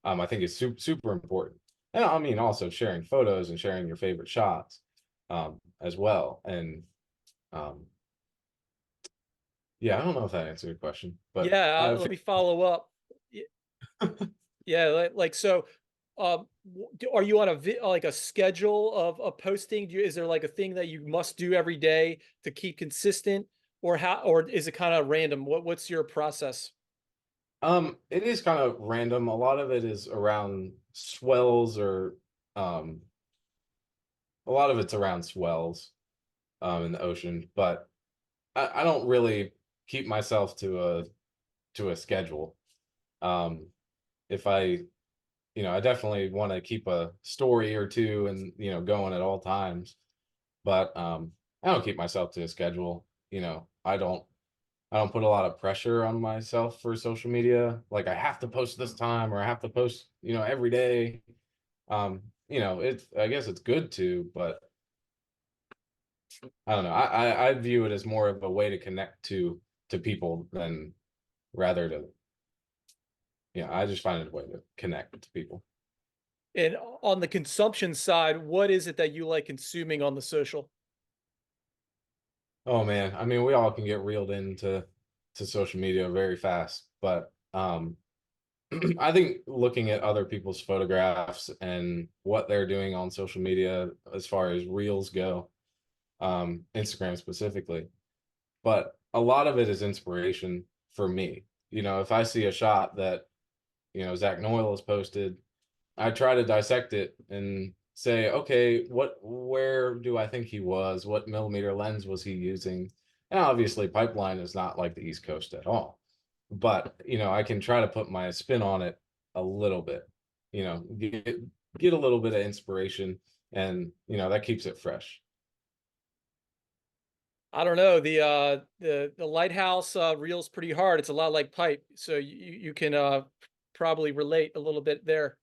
I think is super important. And I mean, also sharing photos and sharing your favorite shots as well. And um, yeah, I don't know if that answered your question, but Yeah, I let think me follow up. Yeah, like so, are you on a like a schedule of posting? Is there like a thing that you must do every day to keep consistent, or how, or is it kind of random? What's your process? it is kind of random. A lot of it is around swells or um, a lot of it's around swells in the ocean, but I don't really keep myself to a schedule. Um, if I definitely want to keep a story or two and going at all times, but I don't keep myself to a schedule. I don't put a lot of pressure on myself for social media. Like I have to post this time or I have to post, every day. It's I guess it's good to, but I don't know. I view it as more of a way to connect to people than rather to, I just find it a way to connect to people. And on the consumption side, what is it that you like consuming on the social? Oh man, I mean, we all can get reeled into to social media very fast, but I think looking at other people's photographs and what they're doing on social media as far as reels go, Instagram specifically, but a lot of it is inspiration for me. If I see a shot that Zach Noyle has posted, I try to dissect it and say, okay, where do I think he was? What millimeter lens was he using? And obviously, pipeline is not like the East Coast at all, but I can try to put my spin on it a little bit. Get a little bit of inspiration, and that keeps it fresh. I don't know. The lighthouse reels pretty hard. It's a lot like pipe, so you can probably relate a little bit there.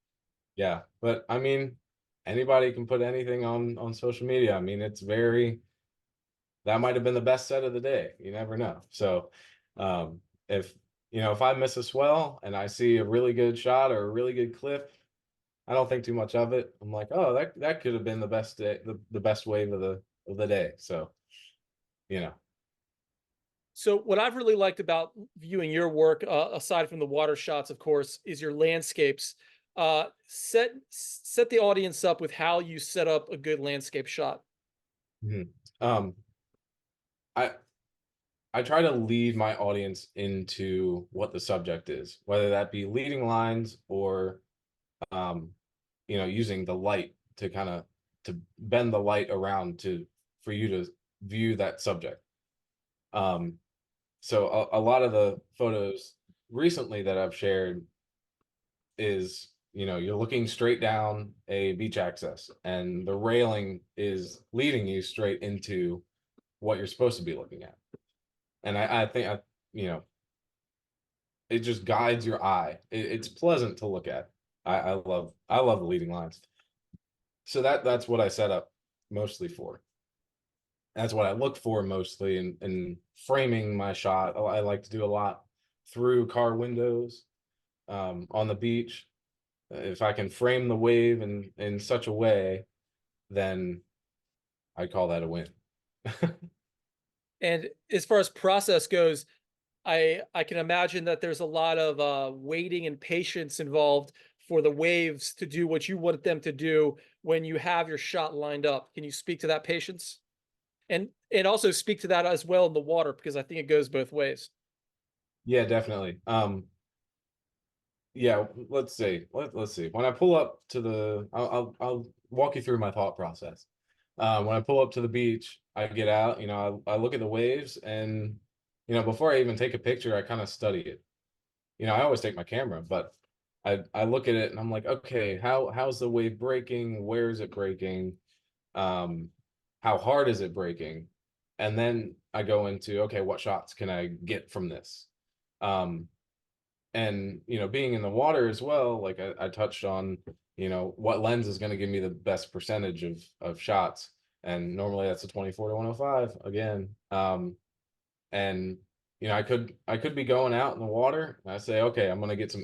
Yeah, but I mean, anybody can put anything on social media. I mean, it's very that might have been the best set of the day. You never know. So, if if I miss a swell and I see a really good shot or a really good clip, I don't think too much of it. I'm like, oh, that could have been the best day, the best wave of the day. So, you know, So what I've really liked about viewing your work, aside from the water shots, of course, is your landscapes. Set the audience up with how you set up a good landscape shot. mhm. um, I I try to lead my audience into what the subject is, whether that be leading lines or um, using the light to kind of to bend the light around to for you to view that subject. Um, so a lot of the photos recently that I've shared is you're looking straight down a beach access and the railing is leading you straight into what you're supposed to be looking at. And I think you know it just guides your eye. It's pleasant to look at. I love the leading lines. So that's what I set up mostly for. That's what I look for mostly in framing my shot. I like to do a lot through car windows on the beach. If I can frame the wave in such a way, then I call that a win. And as far as process goes, I can imagine that there's a lot of waiting and patience involved for the waves to do what you want them to do when you have your shot lined up. Can you speak to that patience? And also speak to that as well in the water, because I think it goes both ways. Yeah, definitely. yeah, let's see. Let's see. When I pull up to the, I'll walk you through my thought process. When I pull up to the beach, I get out, I look at the waves, and before I even take a picture, I kind of study it. I always take my camera, but I look at it and I'm like, okay, how's the wave breaking? Where is it breaking? Um, how hard is it breaking? And then I go into, okay, what shots can I get from this? Um, and being in the water as well, like I touched on, what lens is going to give me the best percentage of shots, and normally that's a 24 to 105 again. And I could be going out in the water and I say, okay, I'm going to get some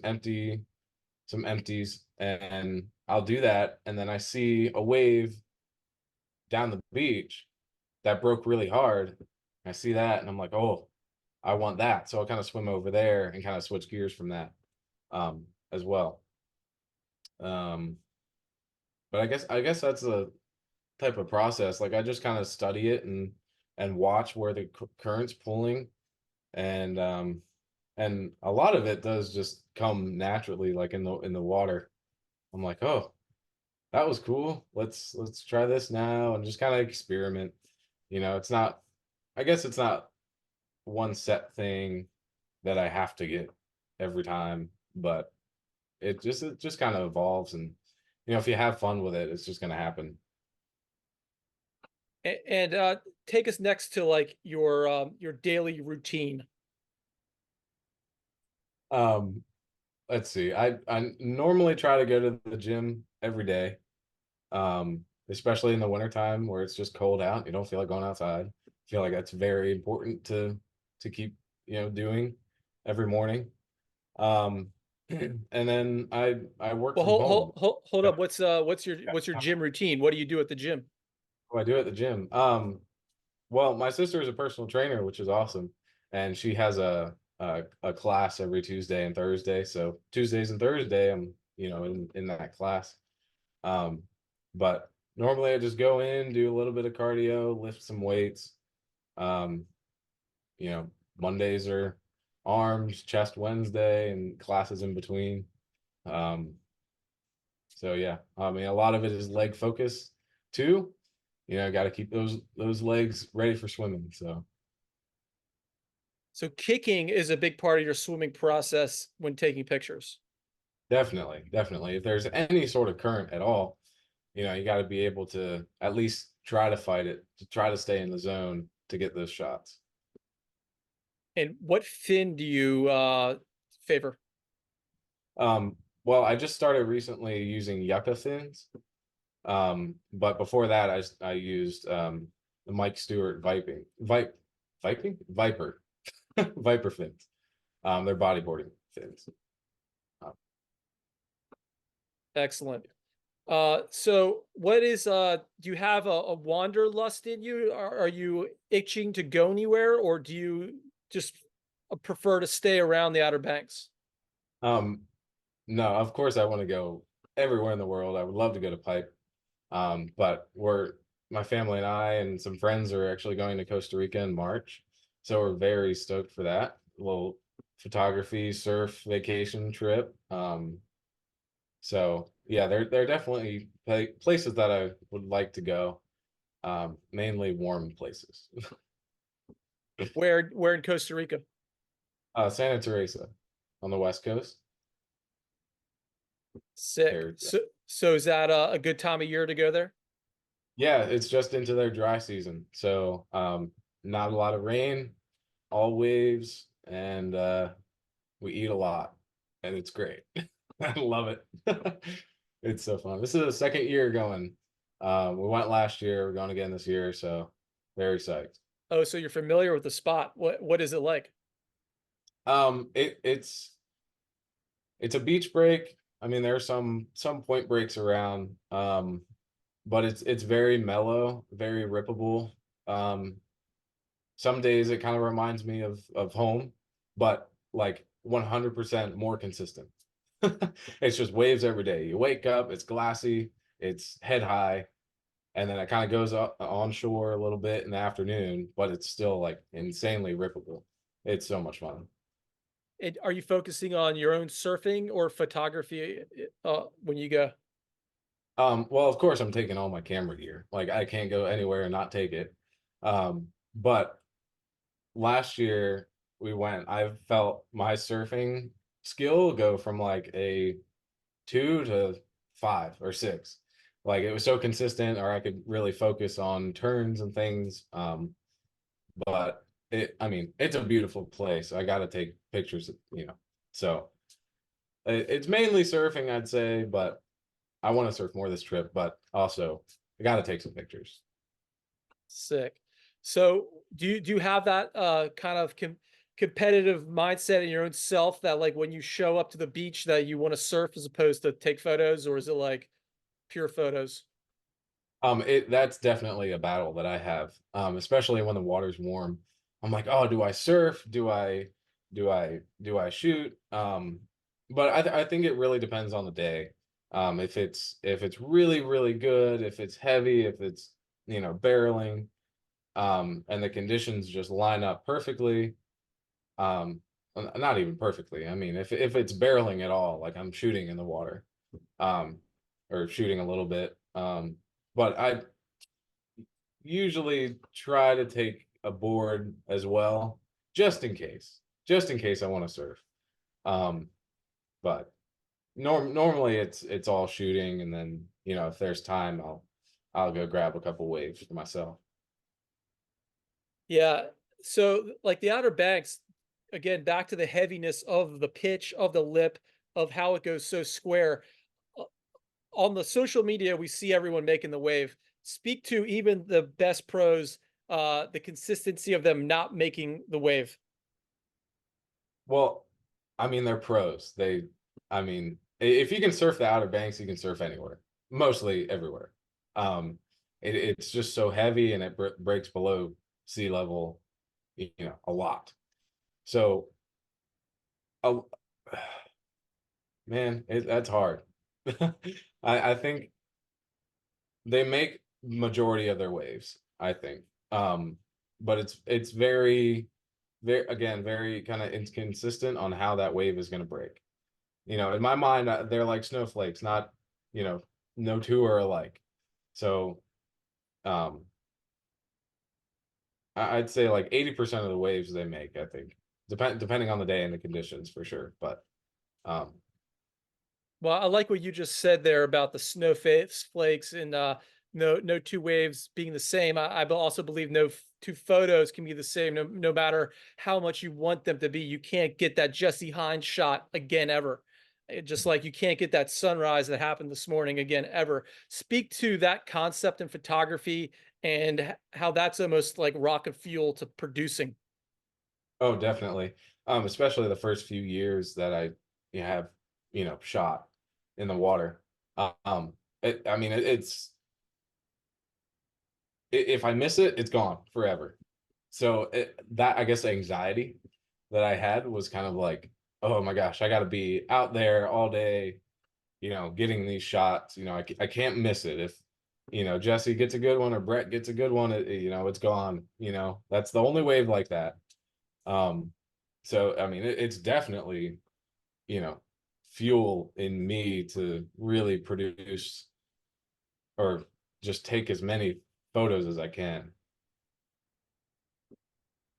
empties, and I'll do that, and then I see a wave down the beach that broke really hard. I see that and I'm like, oh, I want that. So I'll kind of swim over there and kind of switch gears from that, as well. Um, but I guess that's the type of process. Like I just kind of study it and watch where the current's pulling, and a lot of it does just come naturally, like in the water. I'm like, oh, that was cool. Let's try this now and just kind of experiment. It's not. I guess it's not one set thing that I have to get every time, but it just kind of evolves, and if you have fun with it, it's just going to happen. And take us next to like your daily routine. Um, let's see. I normally try to go to the gym every day. Especially in the wintertime where it's just cold out, you don't feel like going outside. I feel like that's very important to keep, doing every morning. Um, and then I work Well, from home. hold Yeah. up. What's your gym routine? What do you do at the gym? What I do at the gym. Well, my sister is a personal trainer, which is awesome, and she has a class every Tuesday and Thursday. So Tuesdays and Thursday, I'm in that class. Um, but normally I just go in, do a little bit of cardio, lift some weights. Um, Mondays are arms, chest Wednesday, and classes in between. Um, so yeah, I mean a lot of it is leg focus too. Got to keep those legs ready for swimming. So So kicking is a big part of your swimming process when taking pictures. definitely, definitely, if there's any sort of current at all, you got to be able to at least try to fight it, to try to stay in the zone to get those shots. And what fin do you favor? Well, I just started recently using yucca fins. But before that, I used the Mike Stewart Viper Viper fins. They're bodyboarding fins. Um, Excellent. So what is do you have a wanderlust in you? Are you itching to go anywhere, or do you just prefer to stay around the Outer Banks? um, no, of course I want to go everywhere in the world. I would love to go to Pipe. But my family and I and some friends are actually going to Costa Rica in March, so we're very stoked for that. A little photography, surf, vacation trip. So yeah, they're definitely places that I would like to go. Mainly warm places. Where in Costa Rica? Santa Teresa on the West Coast. Sick. There, So is that a good time of year to go there? yeah, it's just into their dry season, so not a lot of rain, all waves, and we eat a lot, and it's great. I love it. It's so fun. This is the second year going. We went last year. We're going again this year, so very psyched. Oh, so you're familiar with the spot. What is it like? It's a beach break. I mean, there are some point breaks around, but it's very mellow, very rippable. Um, some days it kind of reminds me of home, but like 100% more consistent. It's just waves every day. You wake up, it's glassy, it's head high, and then it kind of goes up onshore a little bit in the afternoon, but it's still like insanely rippable. It's so much fun. And are you focusing on your own surfing or photography when you go? Well, of course, I'm taking all my camera gear. Like I can't go anywhere and not take it. But last year we went. I felt my surfing skill go from like a 2 to 5 or 6. Like it was so consistent, or I could really focus on turns and things. But I mean, it's a beautiful place. I got to take pictures, So it's mainly surfing, I'd say, but I want to surf more this trip, but also I got to take some pictures. Sick. So do you have that kind of competitive mindset in your own self that like when you show up to the beach that you want to surf as opposed to take photos, or is it like pure photos? That's definitely a battle that I have, especially when the water's warm. I'm like, oh, do I surf? Do I shoot? But I think it really depends on the day. If it's really really good, if it's heavy, if it's barreling, and the conditions just line up perfectly. Not even perfectly. I mean, if it's barreling at all, like I'm shooting in the water, um, or shooting a little bit. But I usually try to take a board as well, just in case I want to surf. Um, but normally it's all shooting, and then if there's time, I'll go grab a couple waves for myself. Yeah. So like the Outer Banks, again, back to the heaviness of the pitch of the lip of how it goes so square. Uh, On the social media, we see everyone making the wave. Speak to even the best pros, the consistency of them not making the wave. Well, I mean, they're pros. I mean, if you can surf the Outer Banks, you can surf anywhere, mostly everywhere. Um, it's just so heavy, and it breaks below sea level, a lot. So, uh, man, that's hard. I think they make majority of their waves, I think. But it's very, very, again, very kind of inconsistent on how that wave is going to break. In my mind, they're like snowflakes, not, you know, no two are alike. So, um, I'd say like 80% of the waves they make, I think, depending on the day and the conditions for sure. But, um, Well, I like what you just said there about the flakes and no two waves being the same. I also believe two photos can be the same, no matter how much you want them to be. You can't get that Jesse Hines shot again ever. Just like you can't get that sunrise that happened this morning again ever. Speak to that concept in photography and how that's almost like rocket fuel to producing. oh, definitely. Especially the first few years that I have, shot in the water. I mean, if I miss it, it's gone forever. So that, I guess, anxiety that I had was kind of like, oh my gosh, I got to be out there all day, getting these shots. I can't miss it. If Jesse gets a good one or Brett gets a good one, it's gone. That's the only wave like that. Um, so I mean, it's definitely you know fuel in me to really produce, or just take as many photos as I can.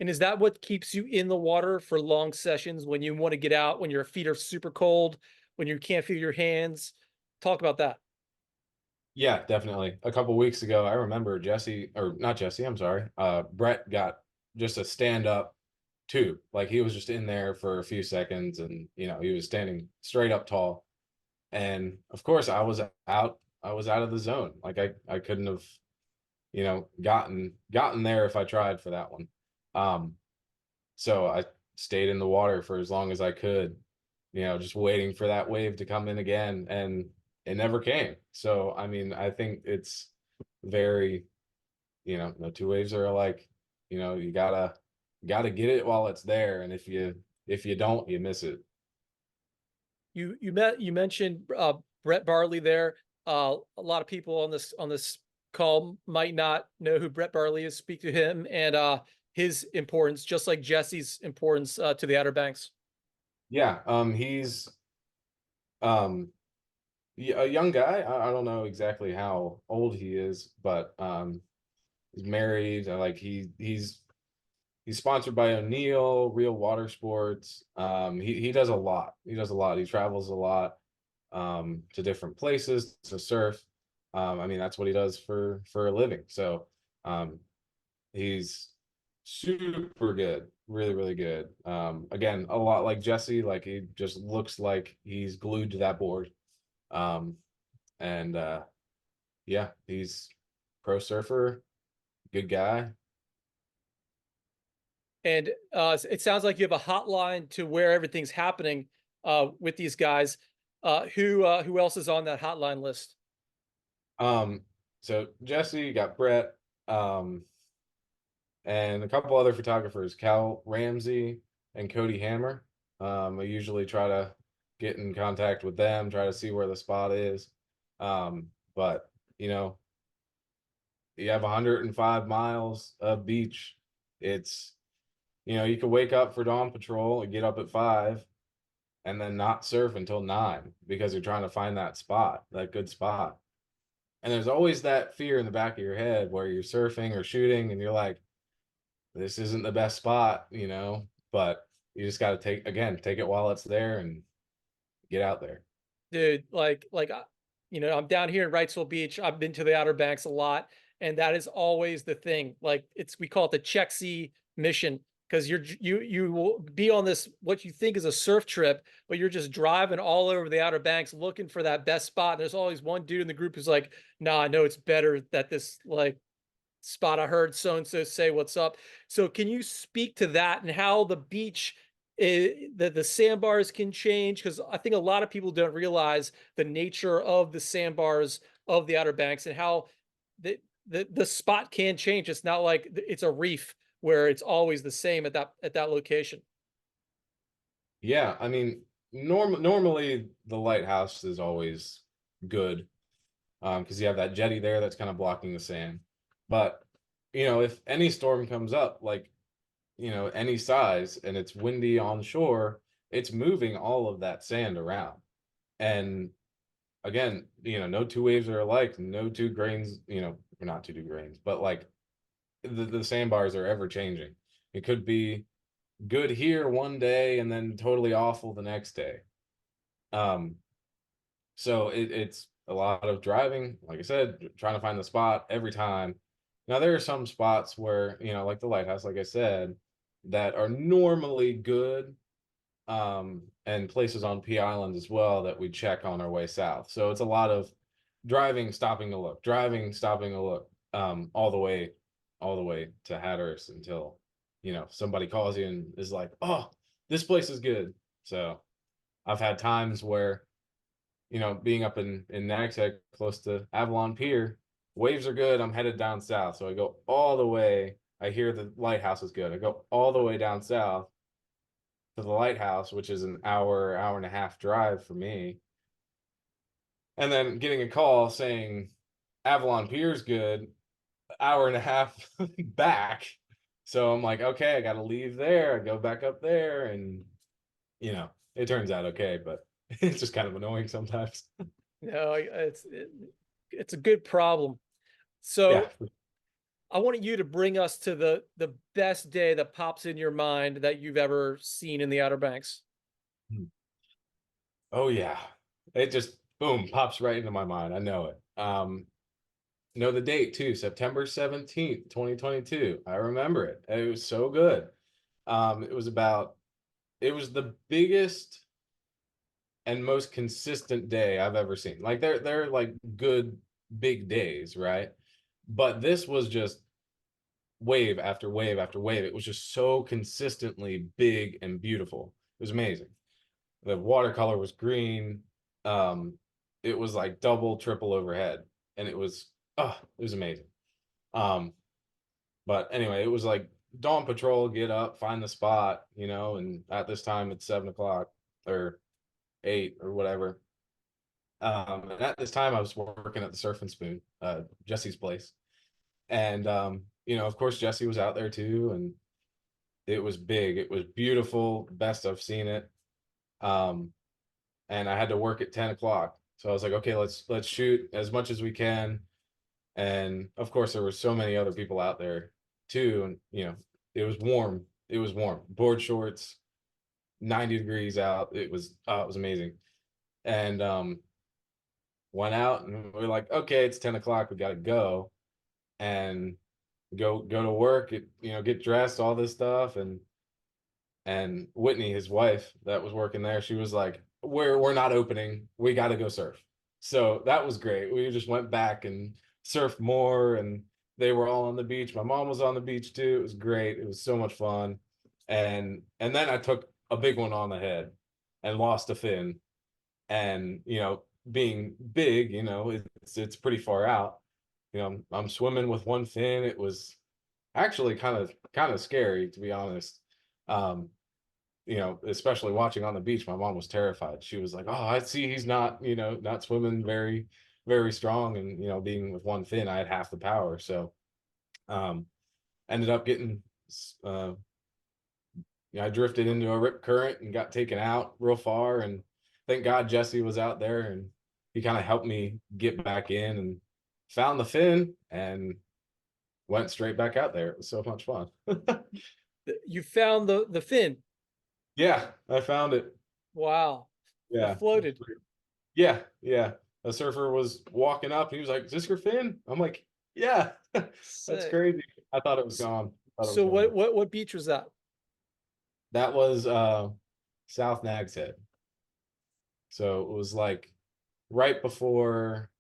And is that what keeps you in the water for long sessions when you want to get out, when your feet are super cold, when you can't feel your hands? Talk about that. Yeah, definitely. A couple weeks ago, I remember Jesse, or not Jesse, I'm sorry. Brett got just a stand up tube. Like he was just in there for a few seconds, and he was standing straight up tall. And of course, I was out of the zone. Like I couldn't have, gotten there if I tried for that one. Um, so I stayed in the water for as long as I could, just waiting for that wave to come in again, and it never came. So I mean, I think it's very, no two waves are alike. You gotta get it while it's there, and if you don't, you miss it. You mentioned Brett Barley there. A lot of people on this call might not know who Brett Barley is. Speak to him and his importance, just like Jesse's importance to the Outer Banks. Yeah, he's um a young guy. I don't know exactly how old he is, but he's married. Like he's sponsored by O'Neill, Real Water Sports. He does a lot. He does a lot. He travels a lot to different places to surf. I mean, that's what he does for a living. So um, he's super good, really, really good. Again, a lot like Jesse. Like he just looks like he's glued to that board. Um, and yeah, he's pro surfer, good guy. And it sounds like you have a hotline to where everything's happening with these guys. Who else is on that hotline list? Um, so Jesse, you got Brett, um, and a couple other photographers, Cal Ramsey and Cody Hammer. I usually try to get in contact with them, try to see where the spot is. But you know, you have 105 miles of beach. It's you could wake up for dawn patrol and get up at 5 and then not surf until 9 because you're trying to find that spot, that good spot. And there's always that fear in the back of your head where you're surfing or shooting and you're like, this isn't the best spot, but you just got to take it while it's there and get out there. Dude, I'm down here in Wrightsville Beach. I've been to the Outer Banks a lot, and that is always the thing. Like we call it the check C mission because you will be on this what you think is a surf trip, but you're just driving all over the Outer Banks looking for that best spot. And there's always one dude in the group who's like, "Nah, I know it's better that this like spot I heard so and so say what's up." So can you speak to that and how the beach the sandbars can change? Because I think a lot of people don't realize the nature of the sandbars of the Outer Banks and how the spot can change. It's not like it's a reef where it's always the same at that location. Yeah, I mean, normally the lighthouse is always good because you have that jetty there that's kind of blocking the sand. But if any storm comes up, like any size, and it's windy on shore, it's moving all of that sand around. And again, no two waves are alike, no two grains, or not two grains, but like the sandbars are ever changing. It could be good here one day and then totally awful the next day. Um, so it's a lot of driving, like I said, trying to find the spot every time. Now there are some spots where, like the lighthouse, like I said, that are normally good, and places on P Island as well that we check on our way south. So it's a lot of driving, stopping to look, driving, stopping to look, all the way to Hatteras until somebody calls you and is like, "Oh, this place is good." So I've had times where being up in Nagshead, close to Avalon Pier, waves are good. I'm headed down south, so I go all the way. I hear the lighthouse is good. I go all the way down south to the lighthouse, which is an hour and a half drive for me. And then getting a call saying Avalon Pier's good, hour and a half back. So I'm like, okay, I got to leave there. I go back up there, and it turns out okay, but it's just kind of annoying sometimes. No, it's a good problem. Yeah. So I wanted you to bring us to the best day that pops in your mind that you've ever seen in the Outer Banks. Oh yeah. It just boom pops right into my mind. I know it. Know the date too, September 17th, 2022. I remember it. It was so good. It was the biggest and most consistent day I've ever seen. Like they're like good big days, right? But this was just wave after wave after wave. It was just so consistently big and beautiful. It was amazing. The watercolor was green. Um, it was like double, triple overhead, and it was amazing. Um, but anyway, it was like dawn patrol, get up, find the spot, and at this time it's 7 o'clock or 8 or whatever. And at this time I was working at the Surf and Spoon, Jesse's place, and of course Jesse was out there too, and it was big, it was beautiful, best I've seen it. Um, and I had to work at 10 o'clock. So I was like, okay, let's shoot as much as we can. And of course, there were so many other people out there too. And it was warm. It was warm. Board shorts, 90 degrees out. It was amazing. And went out and we are like, okay, it's 10 o'clock, we gotta go. And go to work, get dressed, all this stuff. And Whitney, his wife that was working there, she was like, we're not opening. We got to go surf. So that was great. We just went back and surfed more, and they were all on the beach. My mom was on the beach too. It was great. It was so much fun. And then I took a big one on the head and lost a fin. And being big, it's pretty far out. I'm swimming with one fin. It was actually kind of scary, to be honest. Um, especially watching on the beach, my mom was terrified. She was like, "Oh, I see he's not, not swimming very, very strong." And being with one fin, I had half the power, so um, ended up getting, uh, I drifted into a rip current and got taken out real far. And thank God Jesse was out there, and he kind of helped me get back in and found the fin and went straight back out there. It was so much fun. You found the fin. Yeah, I found it. Wow. It Yeah. floated. Yeah, yeah. A surfer was walking up. He was like, "Is this your fin?" I'm like, "Yeah." That's Sick. crazy. I thought it was gone. I thought it was So gone. what beach was that? That was South Nags Head. So it was like right before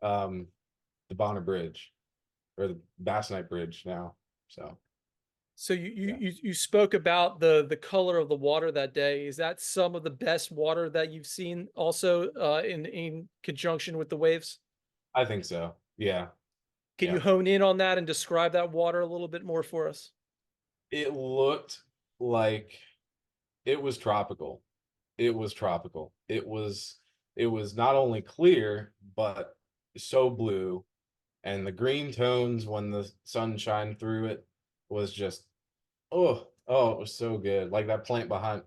um the Bonner Bridge, or the Bass Night Bridge now. So So you you yeah, you you spoke about the color of the water that day. Is that some of the best water that you've seen also in conjunction with the waves? I think so. Yeah, Can you yeah. hone in on that and describe that water a little bit more for us? It looked like it was tropical. It was tropical. It was not only clear, but so blue. And the green tones when the sun shined through it was just, oh, it was so good. Like that plant behind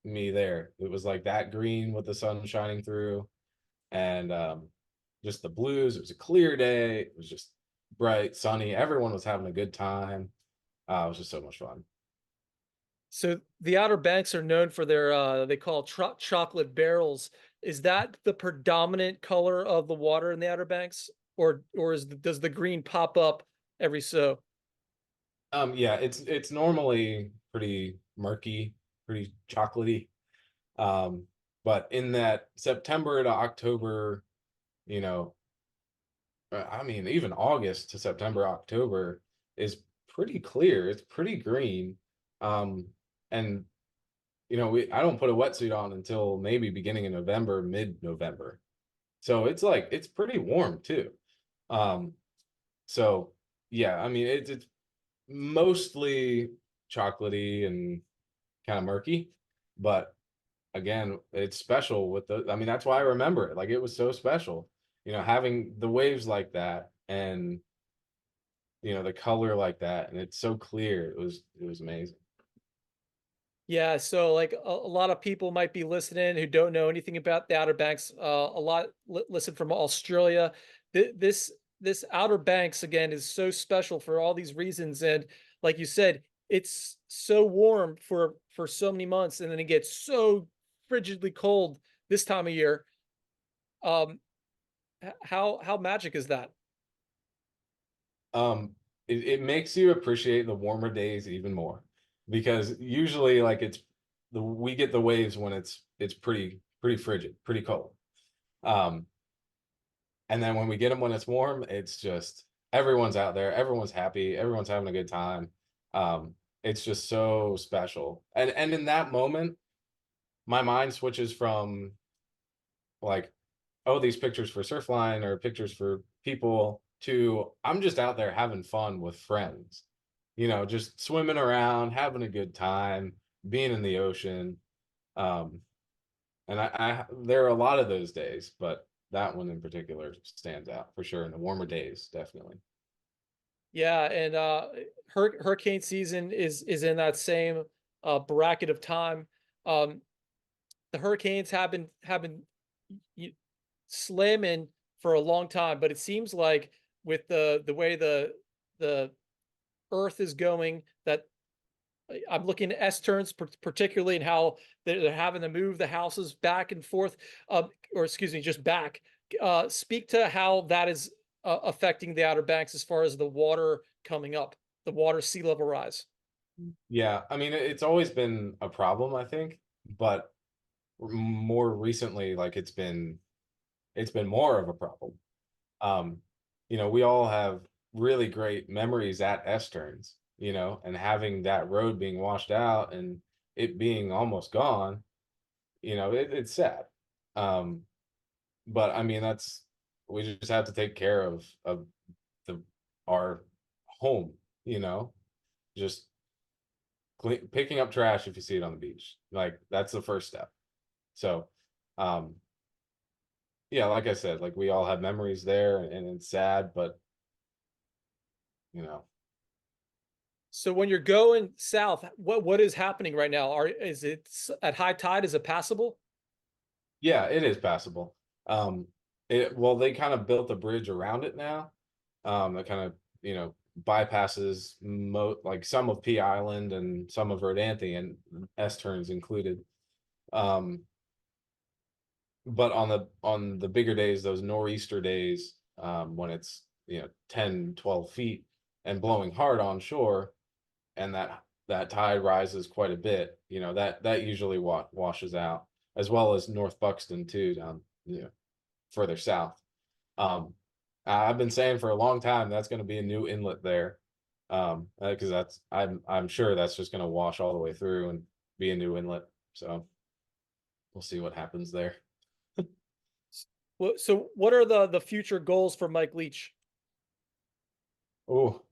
me there. It was like that green with the sun shining through. And just the blues. It was a clear day. It was just bright, sunny. Everyone was having a good time. It was just so much fun. So the Outer Banks are known for their they call chocolate barrels. Is that the predominant color of the water in the Outer Banks, or does the green pop up every so? Yeah, it's normally pretty murky, pretty chocolatey. Um, but in that September to October, you know, I mean, even August to September, October is pretty clear. It's pretty green. Um, and I don't put a wetsuit on until maybe beginning of November, mid-November. So it's pretty warm too. Um, so yeah, I mean it's mostly chocolatey and kind of murky, but again, it's special with I mean, that's why I remember it. Like it was so special, having the waves like that, and the color like that, and it's so clear. It was amazing. Yeah, so like a lot of people might be listening who don't know anything about the Outer Banks. A lot listen from Australia. This Outer Banks again is so special for all these reasons, and like you said, it's so warm for so many months, and then it gets so frigidly cold this time of year. Um, how magic is that? It makes you appreciate the warmer days even more, because usually like we get the waves when it's pretty frigid, pretty cold. Um, and then when we get them when it's warm, it's just everyone's out there, everyone's happy, everyone's having a good time. It's just so special. And in that moment, my mind switches from like, oh, these pictures for Surfline or pictures for people, to I'm just out there having fun with friends, just swimming around, having a good time, being in the ocean. Um, and I there are a lot of those days, but that one in particular stands out for sure. In the warmer days, definitely. Yeah, and hurricane season is in that same bracket of time. Um, the hurricanes have been y- slim and for a long time, but it seems like with the way the Earth is going, that I'm looking at S turns, particularly in how they're having to move the houses back and forth, or excuse me, just back. Speak to how that is affecting the Outer Banks as far as the water coming up, the water sea level rise. Yeah, I mean, it's always been a problem, I think, but more recently, like it's been more of a problem. Um, we all have really great memories at S turns, and having that road being washed out and it being almost gone, it's sad. Um, but I mean, we just have to take care of the our home, just picking up trash if you see it on the beach. Like that's the first step. So, um, yeah, like I said, like we all have memories there, and it's sad, but you know, So when you're going south, what is happening right now? Is it at high tide? Is it passable? yeah, it is passable. Um, well, they kind of built a bridge around it now. That kind of bypasses like some of P Island and some of Rodanthe and S turns included. Um, but on the bigger days, those nor'easter days, when it's 10, 12 feet and blowing hard on shore, and that tide rises quite a bit, that usually washes out, as well as North Buxton too, down further south. Um, I've been saying for a long time that's going to be a new inlet there, because I'm sure that's just going to wash all the way through and be a new inlet. So we'll see what happens there. So what are the future goals for Mike Leach? Oh,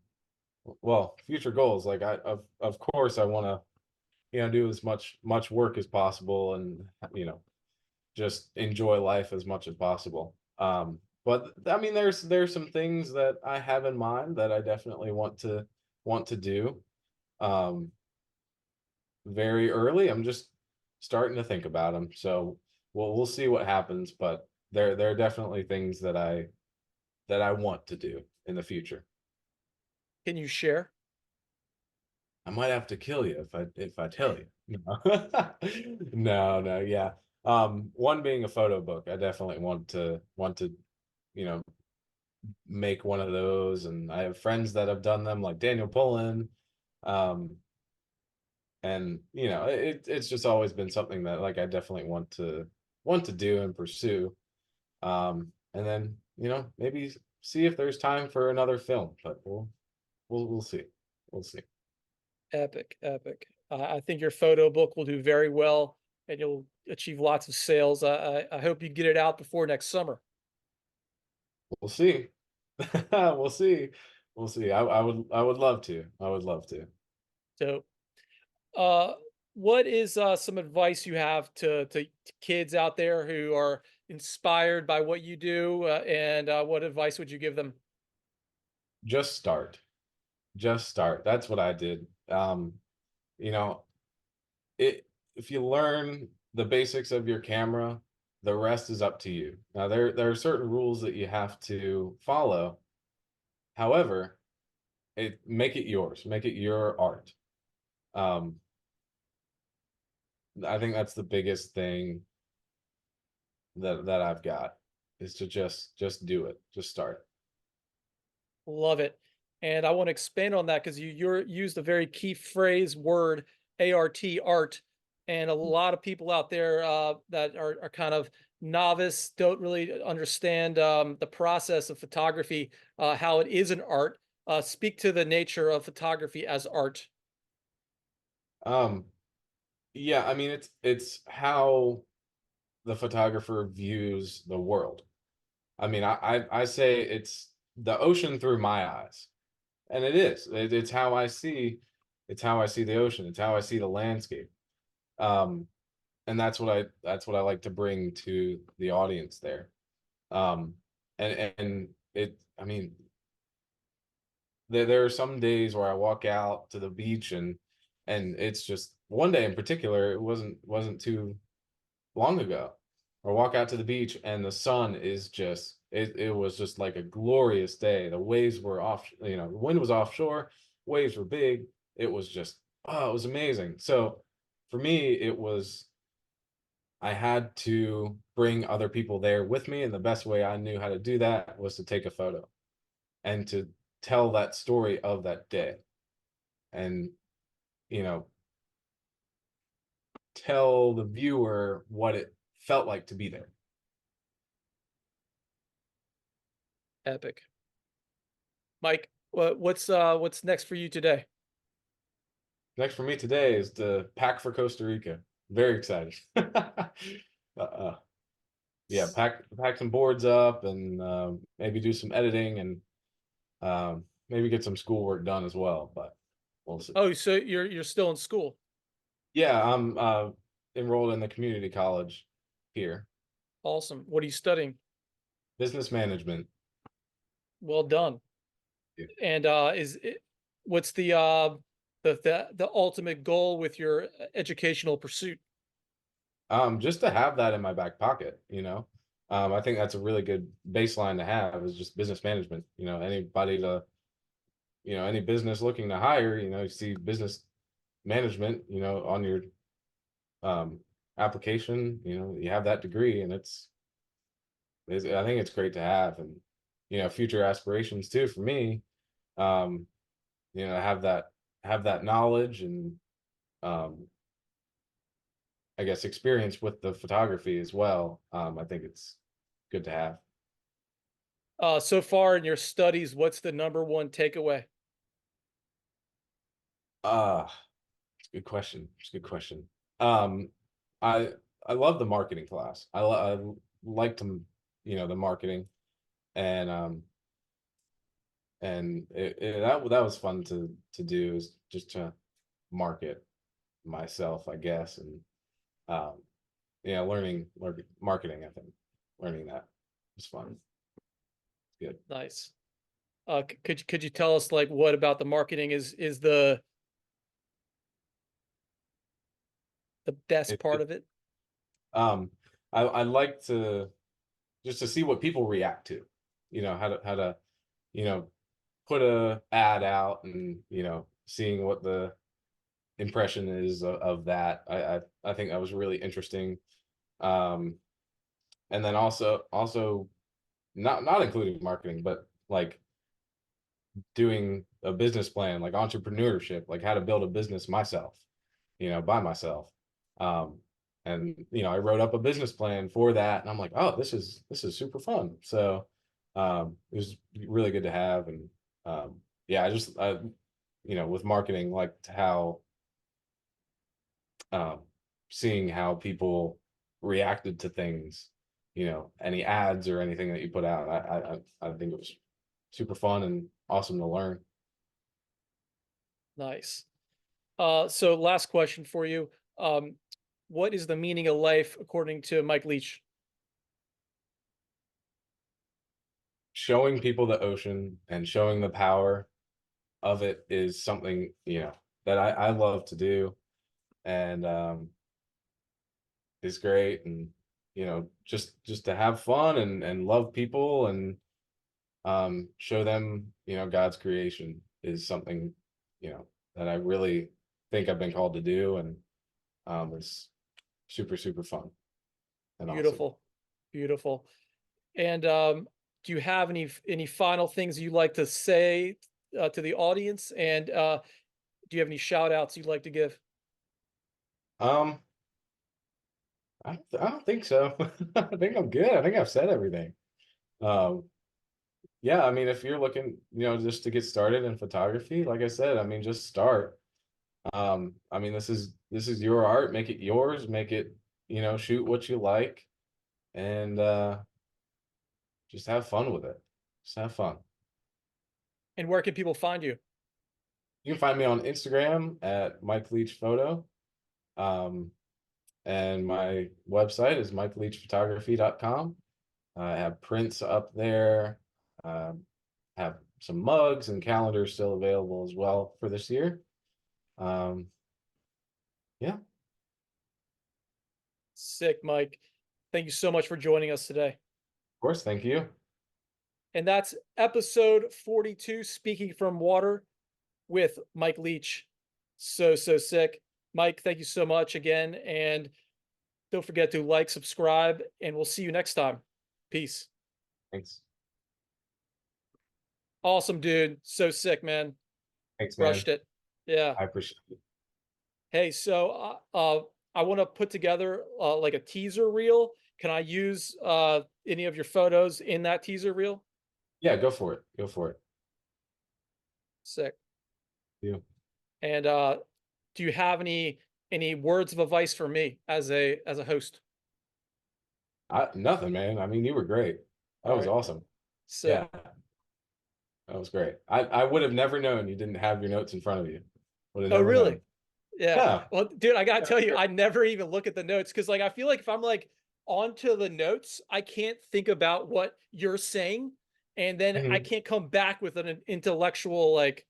well, future goals, like of course I want to do as much work as possible, and just enjoy life as much as possible. But I mean, there's some things that I have in mind that I definitely want to do. Um, very early. I'm just starting to think about them. So we'll see what happens, but there are definitely things that I want to do in the future. Can you share? I might have to kill you if I tell you. No. No, no, yeah. One being a photo book. I definitely want to, you know, make one of those, and I have friends that have done them, like Daniel Pullen. Um, and it's just always been something that like I definitely want to do and pursue. And then maybe see if there's time for another film, but we'll see. We'll see. Epic, epic. I think your photo book will do very well, and you'll achieve lots of sales. I hope you get it out before next summer. We'll see. We'll see. We'll see. I would love to. I would love to. So, uh, what is some advice you have to kids out there who are inspired by what you do, and what advice would you give them? Just start. Just start. That's what I did. You know, it if you learn the basics of your camera, the rest is up to you. Now there are certain rules that you have to follow. However, make it yours. Make it your art. Um, I think that's the biggest thing that I've got, is to just do it. Just start. Love it. And I want to expand on that because you're used a very key phrase word, art. And a lot of people out there that are kind of novice, don't really understand the process of photography, how it is an art. Speak to the nature of photography as art. Um, yeah, I mean it's how the photographer views the world. I mean, I say it's the ocean through my eyes, and it is. It's how I see the ocean. It's how I see the landscape. Um, and that's what I like to bring to the audience there. Um, and I mean, there are some days where I walk out to the beach, and it's just one day in particular. It wasn't too long ago, or walk out to the beach and the sun is just it was just like a glorious day. The waves were off, the wind was offshore, waves were big. It was just, oh, it was amazing. So for me, it was, I had to bring other people there with me, and the best way I knew how to do that was to take a photo and to tell that story of that day, and you know tell the viewer what it felt like to be there. Epic. Mike, what's next for you today? Next for me today is to pack for Costa Rica. Very excited. uh, yeah, pack some boards up, and maybe do some editing, and maybe get some schoolwork done as well. But we'll see. Oh, so you're still in school. Yeah, I'm enrolled in the community college here, Awesome. What are you studying? business management. Well done. Yeah. And is it, what's the ultimate goal with your educational pursuit? Just to have that in my back pocket, I think that's a really good baseline to have, is just business management. Anybody to, any business looking to hire, you see business management, on your um application, you have that degree, and I think it's great to have. And future aspirations too for me, um, have that knowledge, and um I guess experience with the photography as well. I think it's good to have. So far in your studies, what's the number one takeaway? It's a good question. It's a good question. Um, I I love the marketing class. I like to, the marketing, and that was fun to do, is just to market myself, I guess. And um, learning marketing. I think learning that was fun. Good. Nice. Could you tell us like what about the marketing is the best It, part it of it? um I like to just to see what people react to, how to you know put a ad out, and seeing what the impression is of that. I think that was really interesting. um and then also, not including marketing, but like doing a business plan, like entrepreneurship, like how to build a business myself, by myself. Um, and I wrote up a business plan for that, and I'm like, oh, this is super fun. So it was really good to have. And yeah, with marketing, like how um, seeing how people reacted to things, any ads or anything that you put out. I think it was super fun and awesome to learn. Nice. So last question for you. Um, what is the meaning of life according to Mike Leach? Showing people the ocean and showing the power of it is something, that I love to do, and is great. And just to have fun, and love people, and show them, God's creation is something, that I really think I've been called to do. And it's super, super fun and awesome. Beautiful, beautiful. And do you have any final things you'd like to say to the audience? And do you have any shout outs you'd like to give? um I don't think so. I think I'm good. I think I've said everything. um yeah, I mean, if you're looking, just to get started in photography, like I said, I mean, just start. I mean, this is your art. Make it yours. Make it, shoot what you like, and just have fun with it. Just have fun. And where can people find you? You can find me on Instagram at Mike Leach Photo. Um, and my website is mikeleachphotography.com. I have prints up there. Have some mugs and calendars still available as well for this year. Um, yeah. Sick, Mike. Thank you so much for joining us today. Of course, thank you. And that's episode 42, Speaking from Water with Mike Leech. So sick. Mike, thank you so much again. And don't forget to like, subscribe, and we'll see you next time. Peace. Thanks. Awesome, dude. So sick, man. Thanks, man. Crushed it. Yeah. I appreciate it. Hey, so I want to put together like a teaser reel. Can I use any of your photos in that teaser reel? Yeah, go for it. Go for it. Sick. Yeah. And do you have any words of advice for me as a host? Nothing, man. I mean, you were great. That All was right. awesome. Sick. Yeah, that was great. I would have never known you didn't have your notes in front of you. Would have Oh, never really? known. Yeah. Yeah. Well, dude, I gotta tell you, I never even look at the notes because like I feel like if I'm like onto the notes, I can't think about what you're saying, and then I Mhm. can't come back with an intellectual like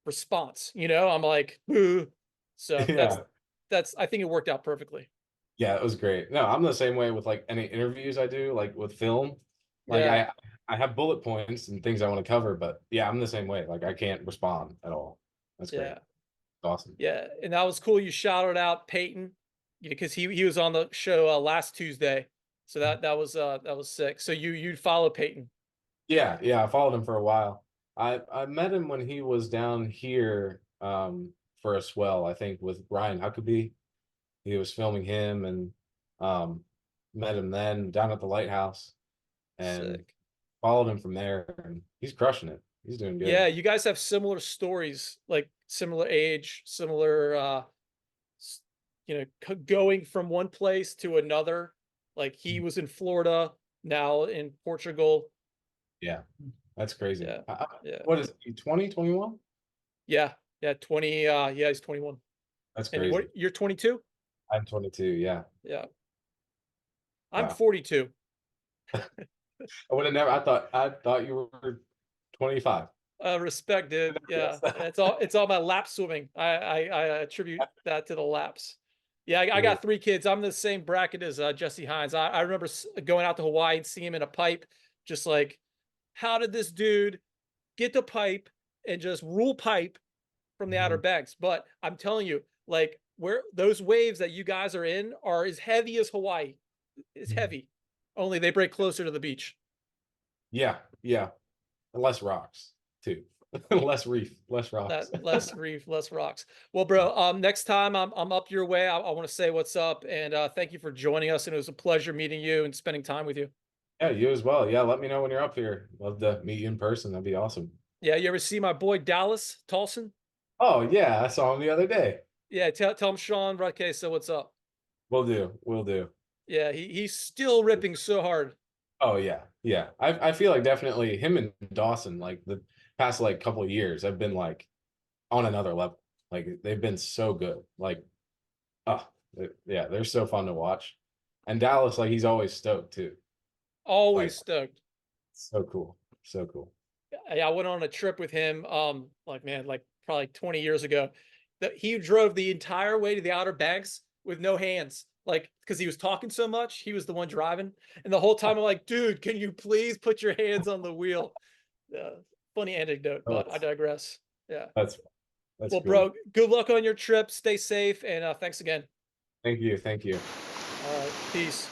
response. I'm like, boo. So Yeah. that's I think it worked out perfectly. Yeah, it was great. No, I'm the same way with like any interviews I do, like with film. Like Yeah. I have bullet points and things I want to cover, but yeah, I'm the same way. Like I can't respond at all. That's great. Yeah. Awesome. Yeah. And that was cool. You shouted out Peyton, because he was on the show last Tuesday. So that was sick. So you'd follow Peyton. Yeah, yeah, I followed him for a while. I met him when he was down here for a swell, I think, with Ryan Huckabee. He was filming him and um met him then down at the lighthouse and Sick. followed him from there, and he's crushing it. He's doing Yeah, good. you guys have similar stories, like similar age, similar going from one place to another. Like he was in Florida, now in Portugal. Yeah, that's crazy. Yeah. Yeah. What is he, 20, 21? Yeah. Yeah, 20 yeah, he's 21. That's And crazy. you're 22? I'm 22, yeah. Yeah. I'm Wow. 42. I would have never I thought you were 25. Respect, dude. Yes. Yeah, it's all my lap swimming. I attribute that to the laps. Yeah, I Yeah. got 3 kids. I'm the same bracket as Jesse Hines. I remember going out to Hawaii and seeing him in a pipe, just like, how did this dude get the pipe and just rule pipe from the Outer Mhm. Banks? But I'm telling you, like, where those waves that you guys are in are as heavy as Hawaii. It's heavy. Only they break closer to the beach. Yeah, yeah. Less rocks too. Less reef, less rocks. That less reef, less rocks. Well, bro, next time I'm up your way, I want to say what's up and thank you for joining us. And it was a pleasure meeting you and spending time with you. Yeah, you as well. Yeah, let me know when you're up here. Love to meet you in person. That'd be awesome. Yeah, you ever see my boy Dallas Tolson? Oh yeah, I saw him the other day. Yeah, tell him Sean Rutke so what's up. Will do. Will do. Yeah, he's still ripping so hard. Oh yeah, yeah. I feel like definitely him and Dawson, like the past like couple of years, have been like on another level. Like they've been so good. Like, oh yeah, they're so fun to watch. And Dallas, like he's always stoked too. Always Like stoked. so cool. So cool. I went on a trip with him, like man, like probably 20 years ago. That he drove the entire way to the Outer Banks with no hands, like because he was talking so much. He was the one driving, and the whole time I'm like, dude, can you please put your hands on the wheel? Funny anecdote, Oh, but I digress. Yeah. that's that's Well, cool. bro, good luck on your trip. Stay safe, and thanks again. Thank you. Thank you. All right, peace.